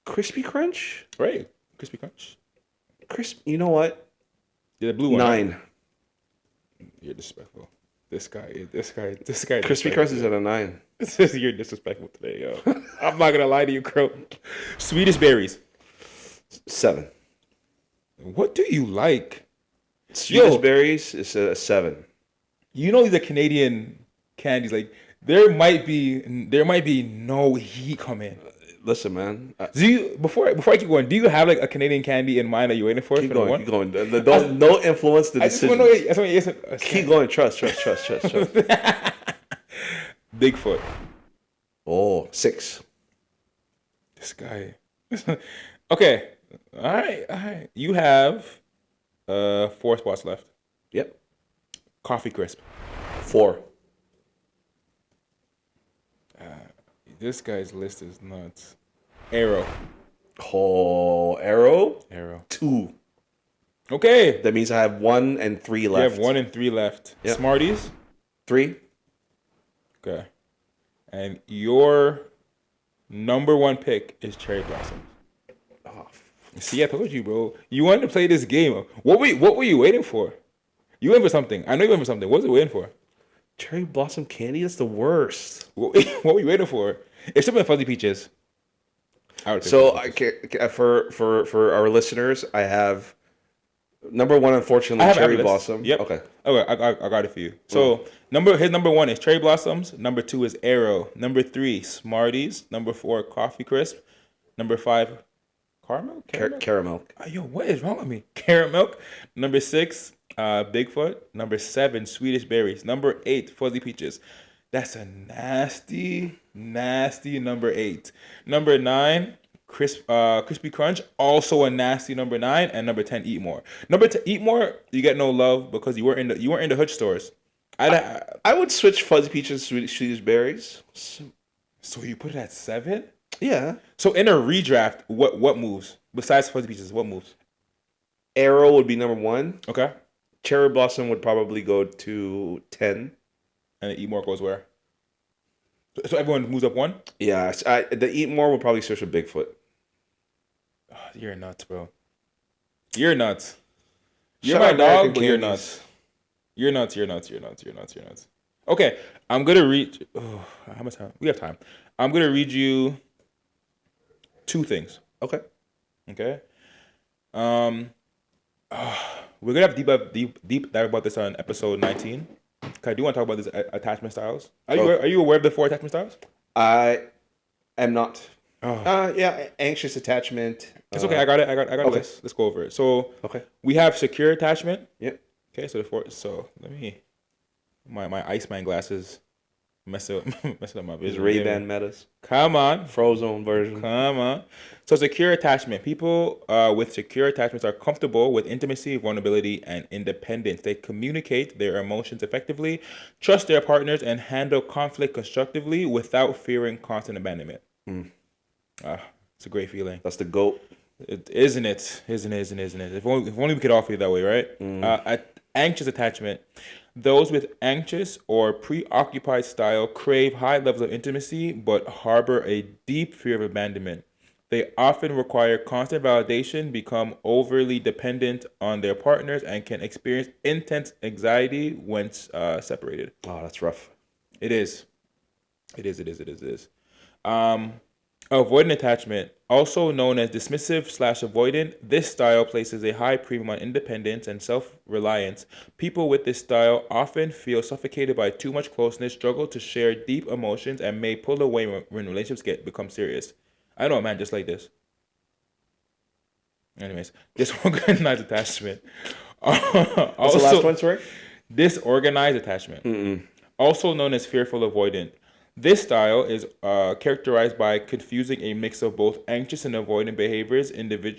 Crispy Crunch? Right. Crispy Crunch. You know what? Yeah, the blue one. 9. Right? You're disrespectful. This guy. Crispy Crunch is at a 9. You're disrespectful today, yo. I'm not gonna lie to you, Crow. Swedish Berries. 7. What do you like? Swedish Berries is a 7. You know these are Canadian candies. Like there might be no heat coming. Listen, man. Do you before I keep going? Do you have like a Canadian candy in mind that you're waiting for? Keep going. Don't influence the decision. Keep going. Trust. Bigfoot. Oh, 6. This guy. Okay. All right. You have 4 spots left. Yep. Coffee Crisp. 4. This guy's list is nuts. Arrow. Oh, Arrow? 2. Okay. That means I have 1 and 3 left. You have 1 and 3 left. Yep. Smarties? 3. Okay. And your number 1 pick is Cherry Blossom. Oh, see, I told you, bro. You wanted to play this game. What were you waiting for? You went for something. I know you went for something. What was you waiting for? Cherry Blossom candy? That's the worst. What were you waiting for? It's something Fuzzy Peaches. So for our listeners, I have number 1, unfortunately, Cherry Blossom. Yep. Okay, I got it for you. So his number 1 is Cherry Blossoms. Number 2 is Arrow. Number 3, Smarties. Number 4, Coffee Crisp. Number 5, Caramel. Caramel. Yo, what is wrong with me? Caramel. Number 6, Bigfoot. Number 7, Swedish Berries. Number 8, Fuzzy Peaches. That's a nasty number 8. Number 9, Crispy Crunch. Also a nasty number 9. And number 10, Eat More. Number 10, Eat More, you get no love because you weren't in the hood stores. I would switch Fuzzy Peaches to Swedish Berries. So you put it at 7? Yeah. So in a redraft, what moves besides Fuzzy Peaches? What moves? Arrow would be number 1. Okay. Cherry Blossom would probably go to 10. And the Eat More goes where? So everyone moves up 1? Yeah. The Eat More would probably switch with Bigfoot. Oh, you're nuts, bro. You're nuts. You're my dog, but you're nuts. You're nuts. Okay, I'm gonna read. Oh, how much time? We have time. I'm gonna read you 2 things. Okay. We're gonna have deep dive about this on episode 19. I do want to talk about this attachment styles. Are you aware of the 4 attachment styles? I am not. Oh. Yeah, anxious attachment. It's okay. I got it. Okay. Let's go over it. So we have secure attachment. Yep. Okay. So let me. My Iceman glasses messing up my vision. His Ray-Ban Metas. Come on. Frozone version. Come on. So secure attachment. People with secure attachments are comfortable with intimacy, vulnerability, and independence. They communicate their emotions effectively, trust their partners, and handle conflict constructively without fearing constant abandonment. It's a great feeling. That's the GOAT. Isn't it? If only we could offer you that way, right? Anxious attachment. Those with anxious or preoccupied style crave high levels of intimacy but harbor a deep fear of abandonment. They often require constant validation, become overly dependent on their partners, and can experience intense anxiety when separated. Oh, that's rough. It is. It is. Um, Avoidant attachment, also known as dismissive/avoidant, this style places a high premium on independence and self-reliance. People with this style often feel suffocated by too much closeness, struggle to share deep emotions, and may pull away when relationships become serious. I know a man just like this. Anyways, disorganized attachment. What's the last one, sorry? Disorganized attachment, also known as fearful avoidant. This style is characterized by confusing a mix of both anxious and avoidant behaviors. Anxious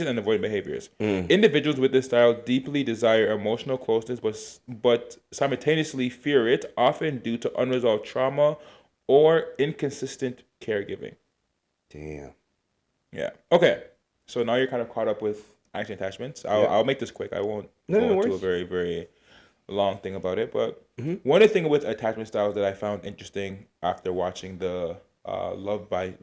and avoidant behaviors. Individuals with this style deeply desire emotional closeness, but simultaneously fear it, often due to unresolved trauma or inconsistent caregiving. Damn. Yeah. Okay. So now you're kind of caught up with action attachments. I'll make this quick. I won't go into a very, very long thing about it. But one of the things with attachment styles that I found interesting after watching the Loved by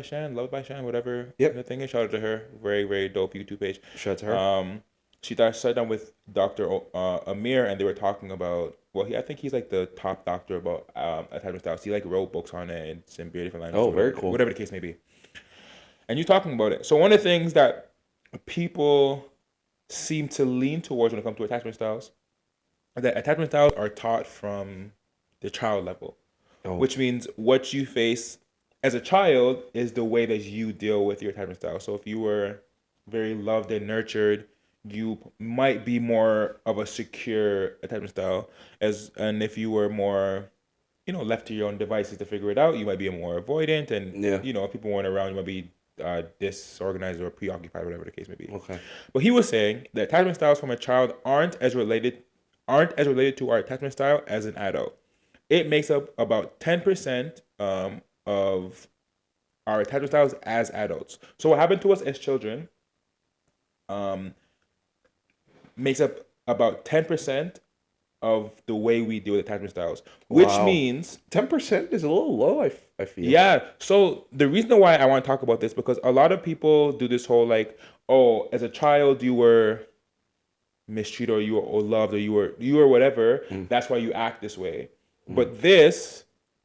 Shan, whatever the thing is. Shout out to her. Very, very dope YouTube page. Shout out to her. She sat down with Dr. Amir, and they were talking about, I think he's like the top doctor about attachment styles. He like wrote books on it in some different languages. Oh, very cool. Whatever the case may be. And you talking about it. So one of the things that people seem to lean towards when it comes to attachment styles is that attachment styles are taught from the child level, which means what you face as a child is the way that you deal with your attachment style. So if you were very loved and nurtured, you might be more of a secure attachment style, and if you were more left to your own devices to figure it out, you might be more avoidant, and if people weren't around, you might be disorganized or preoccupied, whatever the case may be. Okay. But he was saying that attachment styles from a child aren't as related to our attachment style as an adult. It makes up about 10% of our attachment styles as adults. So what happened to us as children makes up about 10% of the way we deal with attachment styles, which means 10% is a little low. I feel. Yeah. So the reason why I want to talk about this, because a lot of people do this whole like, oh, as a child you were mistreated or you were loved or you were whatever. That's why you act this way. But this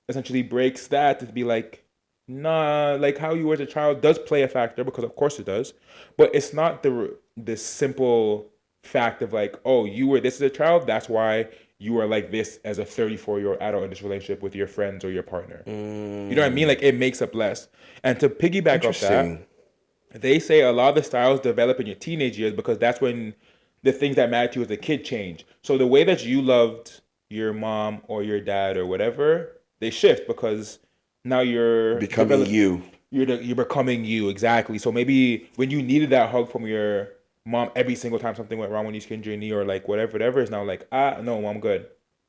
essentially breaks that to be like, nah, like how you were as a child does play a factor, because of course it does, but it's not the simple fact of like, oh, you were this as a child, that's why you are like this as a 34-year-old adult in this relationship with your friends or your partner. You know what I mean? Like it makes up less. And to piggyback off that, they say a lot of the styles develop in your teenage years because that's when the things that matter to you as a kid change. So the way that you loved your mom or your dad or whatever, they shift because now you're becoming you. You're becoming you, exactly. So maybe when you needed that hug from your mom every single time something went wrong when you skinned your knee or like whatever is now like, no, I'm good.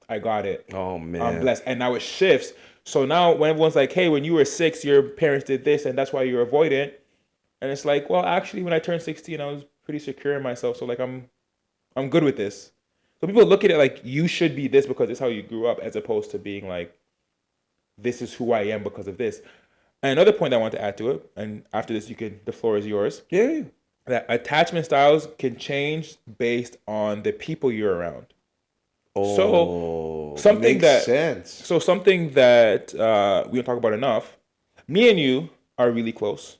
I got it. Oh, man. I'm blessed. And now it shifts. So now when everyone's like, hey, when you were 6, your parents did this and that's why you're avoidant. And it's like, well, actually, when I turned 16, I was pretty secure in myself. So like, I'm good with this. So people look at it like you should be this because it's how you grew up, as opposed to being like, this is who I am because of this. And another point I want to add to it, and after this, the floor is yours. Yeah. That attachment styles can change based on the people you're around. Oh, so something makes sense. So something that we don't talk about enough. Me and you are really close.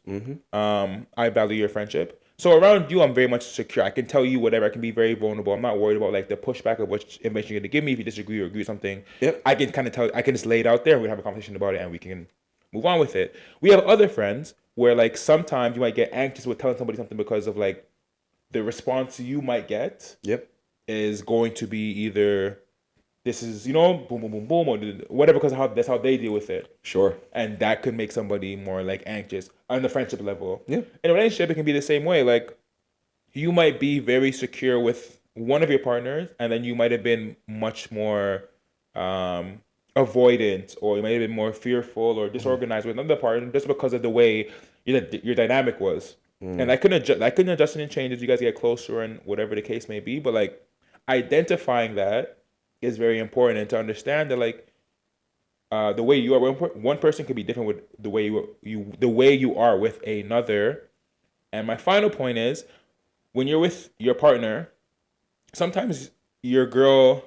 I value your friendship. So around you, I'm very much secure. I can tell you whatever. I can be very vulnerable. I'm not worried about like the pushback of which information you're gonna give me. If you disagree or agree with something, I can kind of tell. I can just lay it out there. And we have a conversation about it, and we can move on with it. We have other friends where like sometimes you might get anxious with telling somebody something because of like the response you might get is going to be either this is, boom, boom, boom, boom, or whatever, because that's how they deal with it. Sure. And that could make somebody more like anxious on the friendship level. Yeah. In a relationship, it can be the same way. Like you might be very secure with one of your partners, and then you might have been much more avoidant, or you might have been more fearful or disorganized with another partner just because of the way your dynamic was. And I couldn't adjust and change as you guys get closer and whatever the case may be. But like identifying that is very important, and to understand that like the way you are, one person could be different with the way you are with another. And my final point is, when you're with your partner, sometimes your girl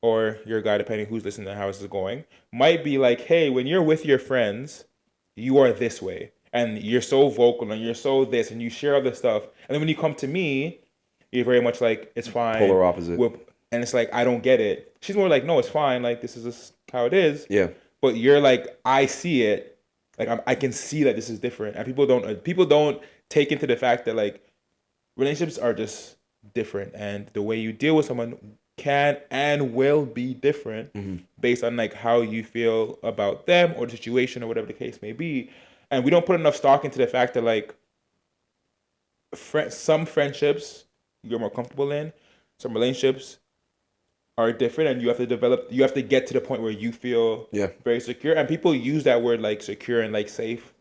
or your guy, depending who's listening to how this is going, might be like, hey, when you're with your friends, you are this way. And you're so vocal and you're so this and you share all this stuff. And then when you come to me, you're very much like, it's fine. Polar opposite. And it's like, I don't get it. She's more like, no, it's fine. Like, this is just how it is. Yeah. But you're like, I see it. Like, I can see that this is different. And people don't take into the fact that, like, relationships are just different. And the way you deal with someone can and will be different based on, like, how you feel about them or the situation or whatever the case may be. And we don't put enough stock into the fact that, like, some friendships you're more comfortable in, some relationships are different, and you have to get to the point where you feel very secure. And people use that word, like, secure and, like, safe,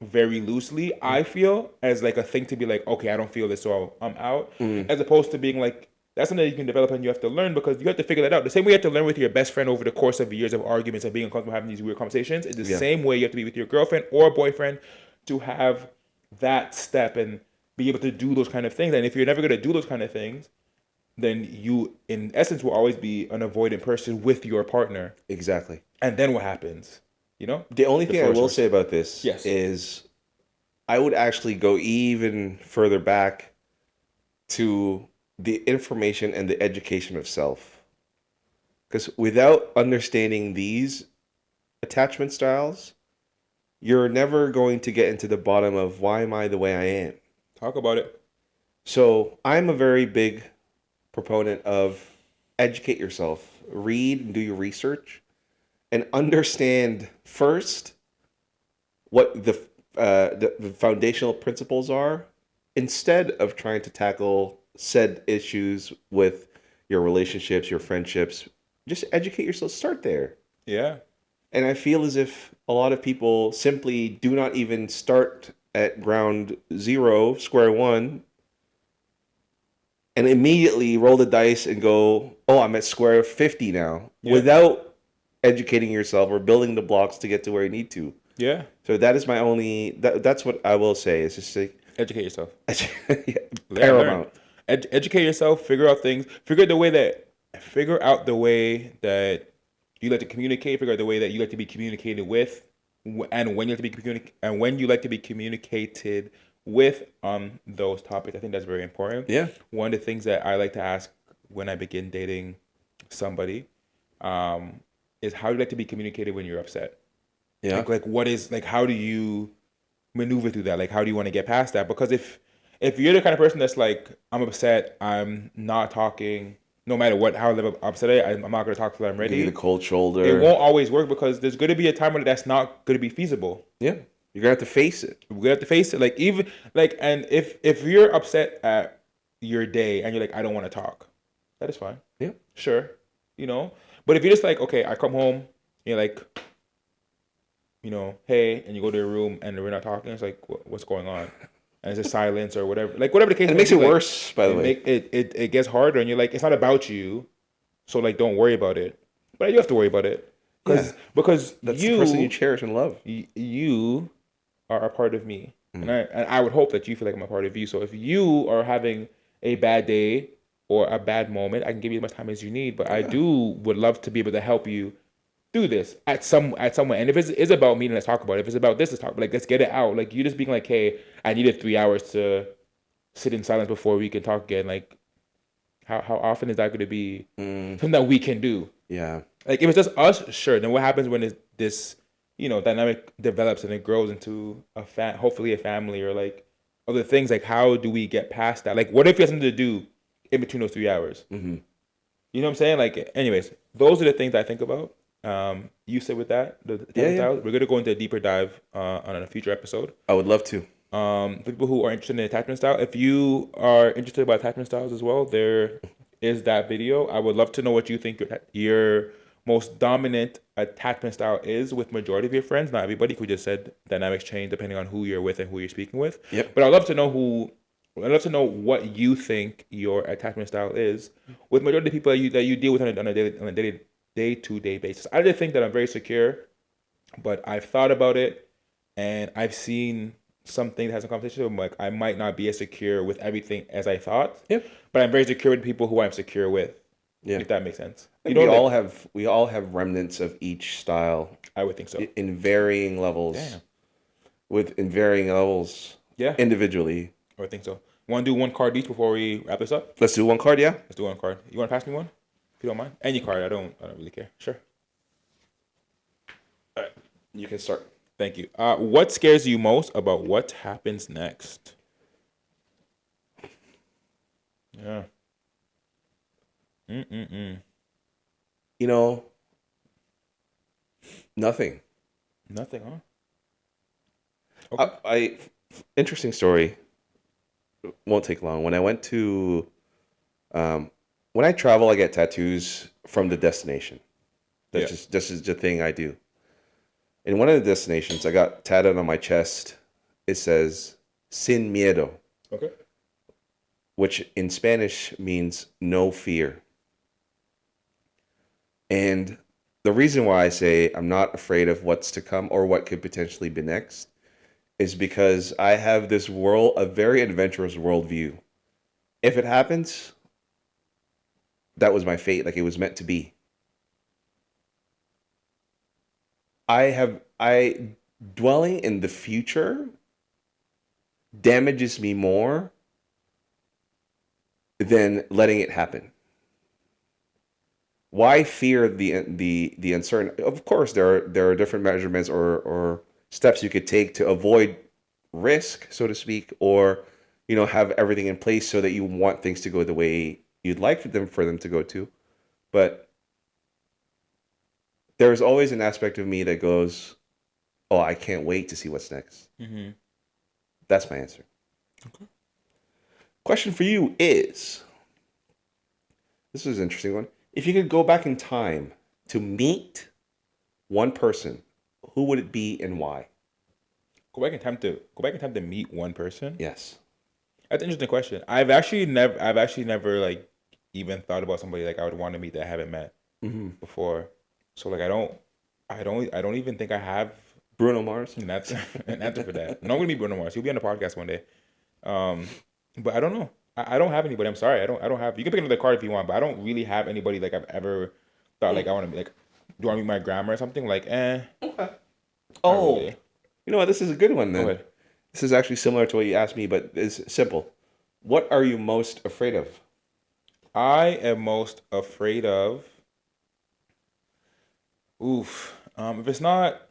very loosely. I feel as, like, a thing to be like, okay, I don't feel this, so I'm out, as opposed to being like, that's something that you can develop and you have to learn, because you have to figure that out. The same way you have to learn with your best friend over the course of years of arguments and being uncomfortable having these weird conversations, it's the same way you have to be with your girlfriend or boyfriend to have that step and be able to do those kind of things. And if you're never going to do those kind of things, then you, in essence, will always be an avoidant person with your partner. Exactly. And then what happens? You know? The only thing I will say about this is I would actually go even further back to the information and the education of self. Because without understanding these attachment styles, you're never going to get into the bottom of why am I the way I am. Talk about it. So I'm a very big proponent of educate yourself, read and do your research, and understand first what the foundational principles are, instead of trying to tackle said issues with your relationships, your friendships. Just educate yourself. Start there. Yeah. And I feel as if a lot of people simply do not even start at ground zero, square one, and immediately roll the dice and go, oh, I'm at square 50 now, without educating yourself or building the blocks to get to where you need to. Yeah. So that is my only, that's what I will say. It's just like, educate yourself. Paramount. Educate yourself, figure out things, figure out the way that you like to communicate, figure out the way that you like to be communicated with, and when you like to be communicated with on those topics. I think that's very important. Yeah. One of the things that I like to ask when I begin dating somebody is, how do you like to be communicated when you're upset? Yeah. Like what is, like, how do you maneuver through that? Like, how do you want to get past that? Because if you're the kind of person that's like, I'm upset, I'm not talking, no matter what, how upset I'm not going to talk till I'm ready. Give you the cold shoulder. It won't always work, because there's going to be a time when that's not going to be feasible. Yeah. You're going to have to face it. We're going to have to face it. Like, even, like, and if you're upset at your day and you're like, I don't want to talk, that is fine. Yeah. Sure. You know? But if you're just like, okay, I come home, you're like, you know, hey, and you go to your room and we're not talking, it's like, what's going on? And it's just silence or whatever. Like, whatever the case. And it makes it worse, by the way. It gets harder, and you're like, it's not about you, so, like, don't worry about it. But you have to worry about it. Because that's the person you cherish and love. You are a part of me. And I would hope that you feel like I'm a part of you. So if you are having a bad day or a bad moment, I can give you as much time as you need. But I would love to be able to help you do this at some way. And if it's about me, then let's talk about it. If it's about this, let's talk. Like, let's get it out. Like, you just being like, hey, I needed 3 hours to sit in silence before we can talk again. Like, how often is that going to be something that we can do? Yeah. Like, if it's just us, sure. Then what happens when this dynamic develops and it grows into hopefully a family, or like other things? Like, how do we get past that? Like, what if you have something to do in between those 3 hours? Mm-hmm. You know what I'm saying? Like, anyways, those are the things I think about. You said with that, we're going to go into a deeper dive on a future episode. I would love to. For people who are interested in attachment style, if you are interested about attachment styles as well, there is that video. I would love to know what you think your most dominant attachment style is with majority of your friends. Not everybody, who just said dynamics change depending on who you're with and who you're speaking with. Yep. But I'd love to know what you think your attachment style is with majority of the people that you deal with on a day-to-day basis. I just think that I'm very secure But I've thought about it, and I've seen something that has a conversation. I'm like, I might not be as secure with everything as I thought. Yep. But I'm very secure with people who I'm secure with. Yeah. If that makes sense. And we all have remnants of each style I would think so. in varying levels. Damn. In varying levels. Yeah. Individually. I would think so. Want to do one card each before we wrap this up? Let's do one card, yeah? Let's do one card. You want to pass me one? If you don't mind. Any card. I don't really care. Sure. All right. You can start. Thank you. What scares you most about what happens next? Yeah. You know, nothing. Nothing, huh? Okay. Interesting story. Won't take long. When I travel, I get tattoos from the destination. That's just the thing I do. In one of the destinations, I got tattooed on my chest. It says "Sin miedo," Okay. which in Spanish means no fear. And the reason why I say I'm not afraid of what's to come or what could potentially be next is because I have this a very adventurous worldview. If it happens, that was my fate, like it was meant to be. I dwelling in the future damages me more than letting it happen. Why fear the uncertain? Of course, there are different measurements or steps you could take to avoid risk, so to speak, or have everything in place so that you want things to go the way you'd like for them to go to. But there's always an aspect of me that goes, "Oh, I can't wait to see what's next." Mm-hmm. That's my answer. Okay. Question for you is: this is an interesting one. If you could go back in time to meet one person, who would it be and why? Go back in time to meet one person. Yes. That's an interesting question. I've actually never like even thought about somebody like I would want to meet that I haven't met before. So like I don't even think I have Bruno Mars. an answer for that. No, I'm gonna be Bruno Mars. He'll be on the podcast one day. But I don't know. I don't have anybody. I'm sorry. I don't have. You can pick another card if you want, but I don't really have anybody like I've ever thought like I want to be like. Do you want to meet my grandma or something? Like, Okay. Oh, really. You know what? This is a good one then. Go ahead. This is actually similar to what you asked me, but it's simple. What are you most afraid of? I am most afraid of. Oof. If it's not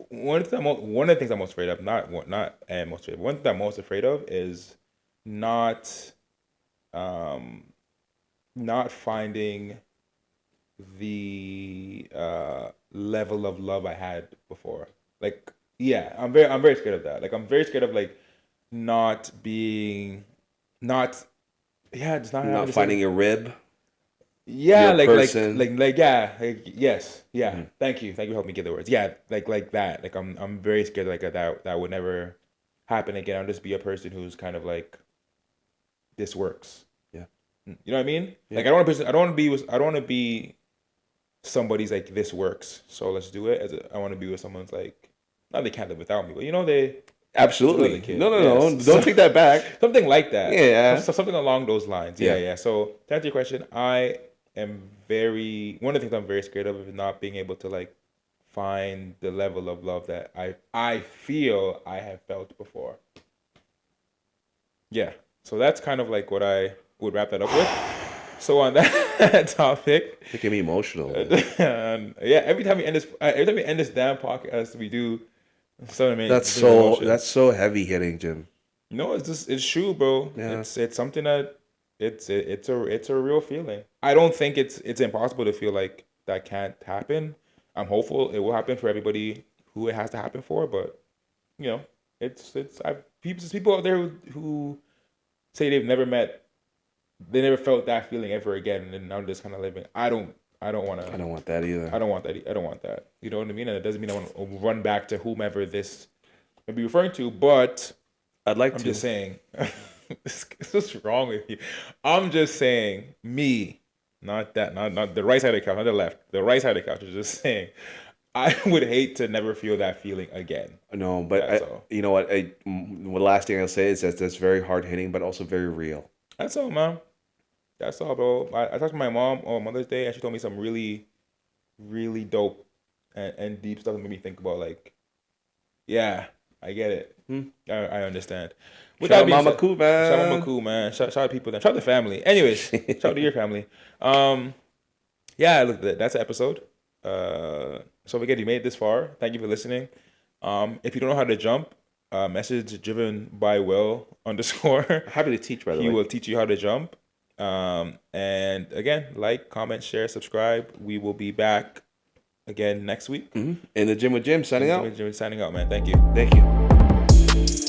one of the things I'm most afraid of, not am most afraid of. One thing I'm most afraid of is not not finding the level of love I had before. Like, yeah, I'm very scared of that. Like, I'm very scared of like not being not yeah, just not having Not the same. finding your rib. Yeah, Your person. yeah, yes, yeah. Thank you for helping me get the words. Yeah, like that. Like I'm very scared like that would never happen again. I'll just be a person who's kind of like this works. Yeah. You know what I mean? Yeah. Like I don't want to be somebody's like this works. So let's do it. I want to be with someone's like not they can't live without me, but they Absolutely. kid. No. Yes. Don't take that back. Something like that. Yeah. Something along those lines. Yeah. Yeah. So to answer your question, I am one of the things I'm very scared of is not being able to like find the level of love that I feel I have felt before. Yeah. So that's kind of like what I would wrap that up with. So on that topic, Making me emotional. yeah. Every time we end this damn podcast, we do something. That's so heavy hitting, Jim. No, it's true, bro. Yeah. It's something that it's a real feeling. I don't think it's impossible to feel like that can't happen. I'm hopeful it will happen for everybody who it has to happen for, but it's people out there who say they never felt that feeling ever again, and I'm just kind of living. I don't want to. I don't want that either. I don't want that. I don't want that. You know what I mean? And it doesn't mean I want to run back to whomever this may be referring to, but I'm just saying. What's wrong with you? I'm just saying, me, not the right side of the couch, not the left. The right side of the couch is just saying, I would hate to never feel that feeling again. No, but you know what? The last thing I'll say is that that's very hard hitting, but also very real. That's all, man. That's all, bro. I talked to my mom on Mother's Day, and she told me some really, really dope and deep stuff that made me think about, like, yeah, I get it. I understand. With shout out Mama Cool, man. Shout out Mama Cool, man. Shout out people. Shout out the family. Anyways, shout out to your family. Yeah, look, that's the episode. So again, you made it this far. Thank you for listening. If you don't know how to jump, message driven by Will _ happy to teach, by the way. He will teach you how to jump. And again, like, comment, share, subscribe. We will be back again next week. In the gym with Jim, signing out. Signing out, man. Thank you. Thank you.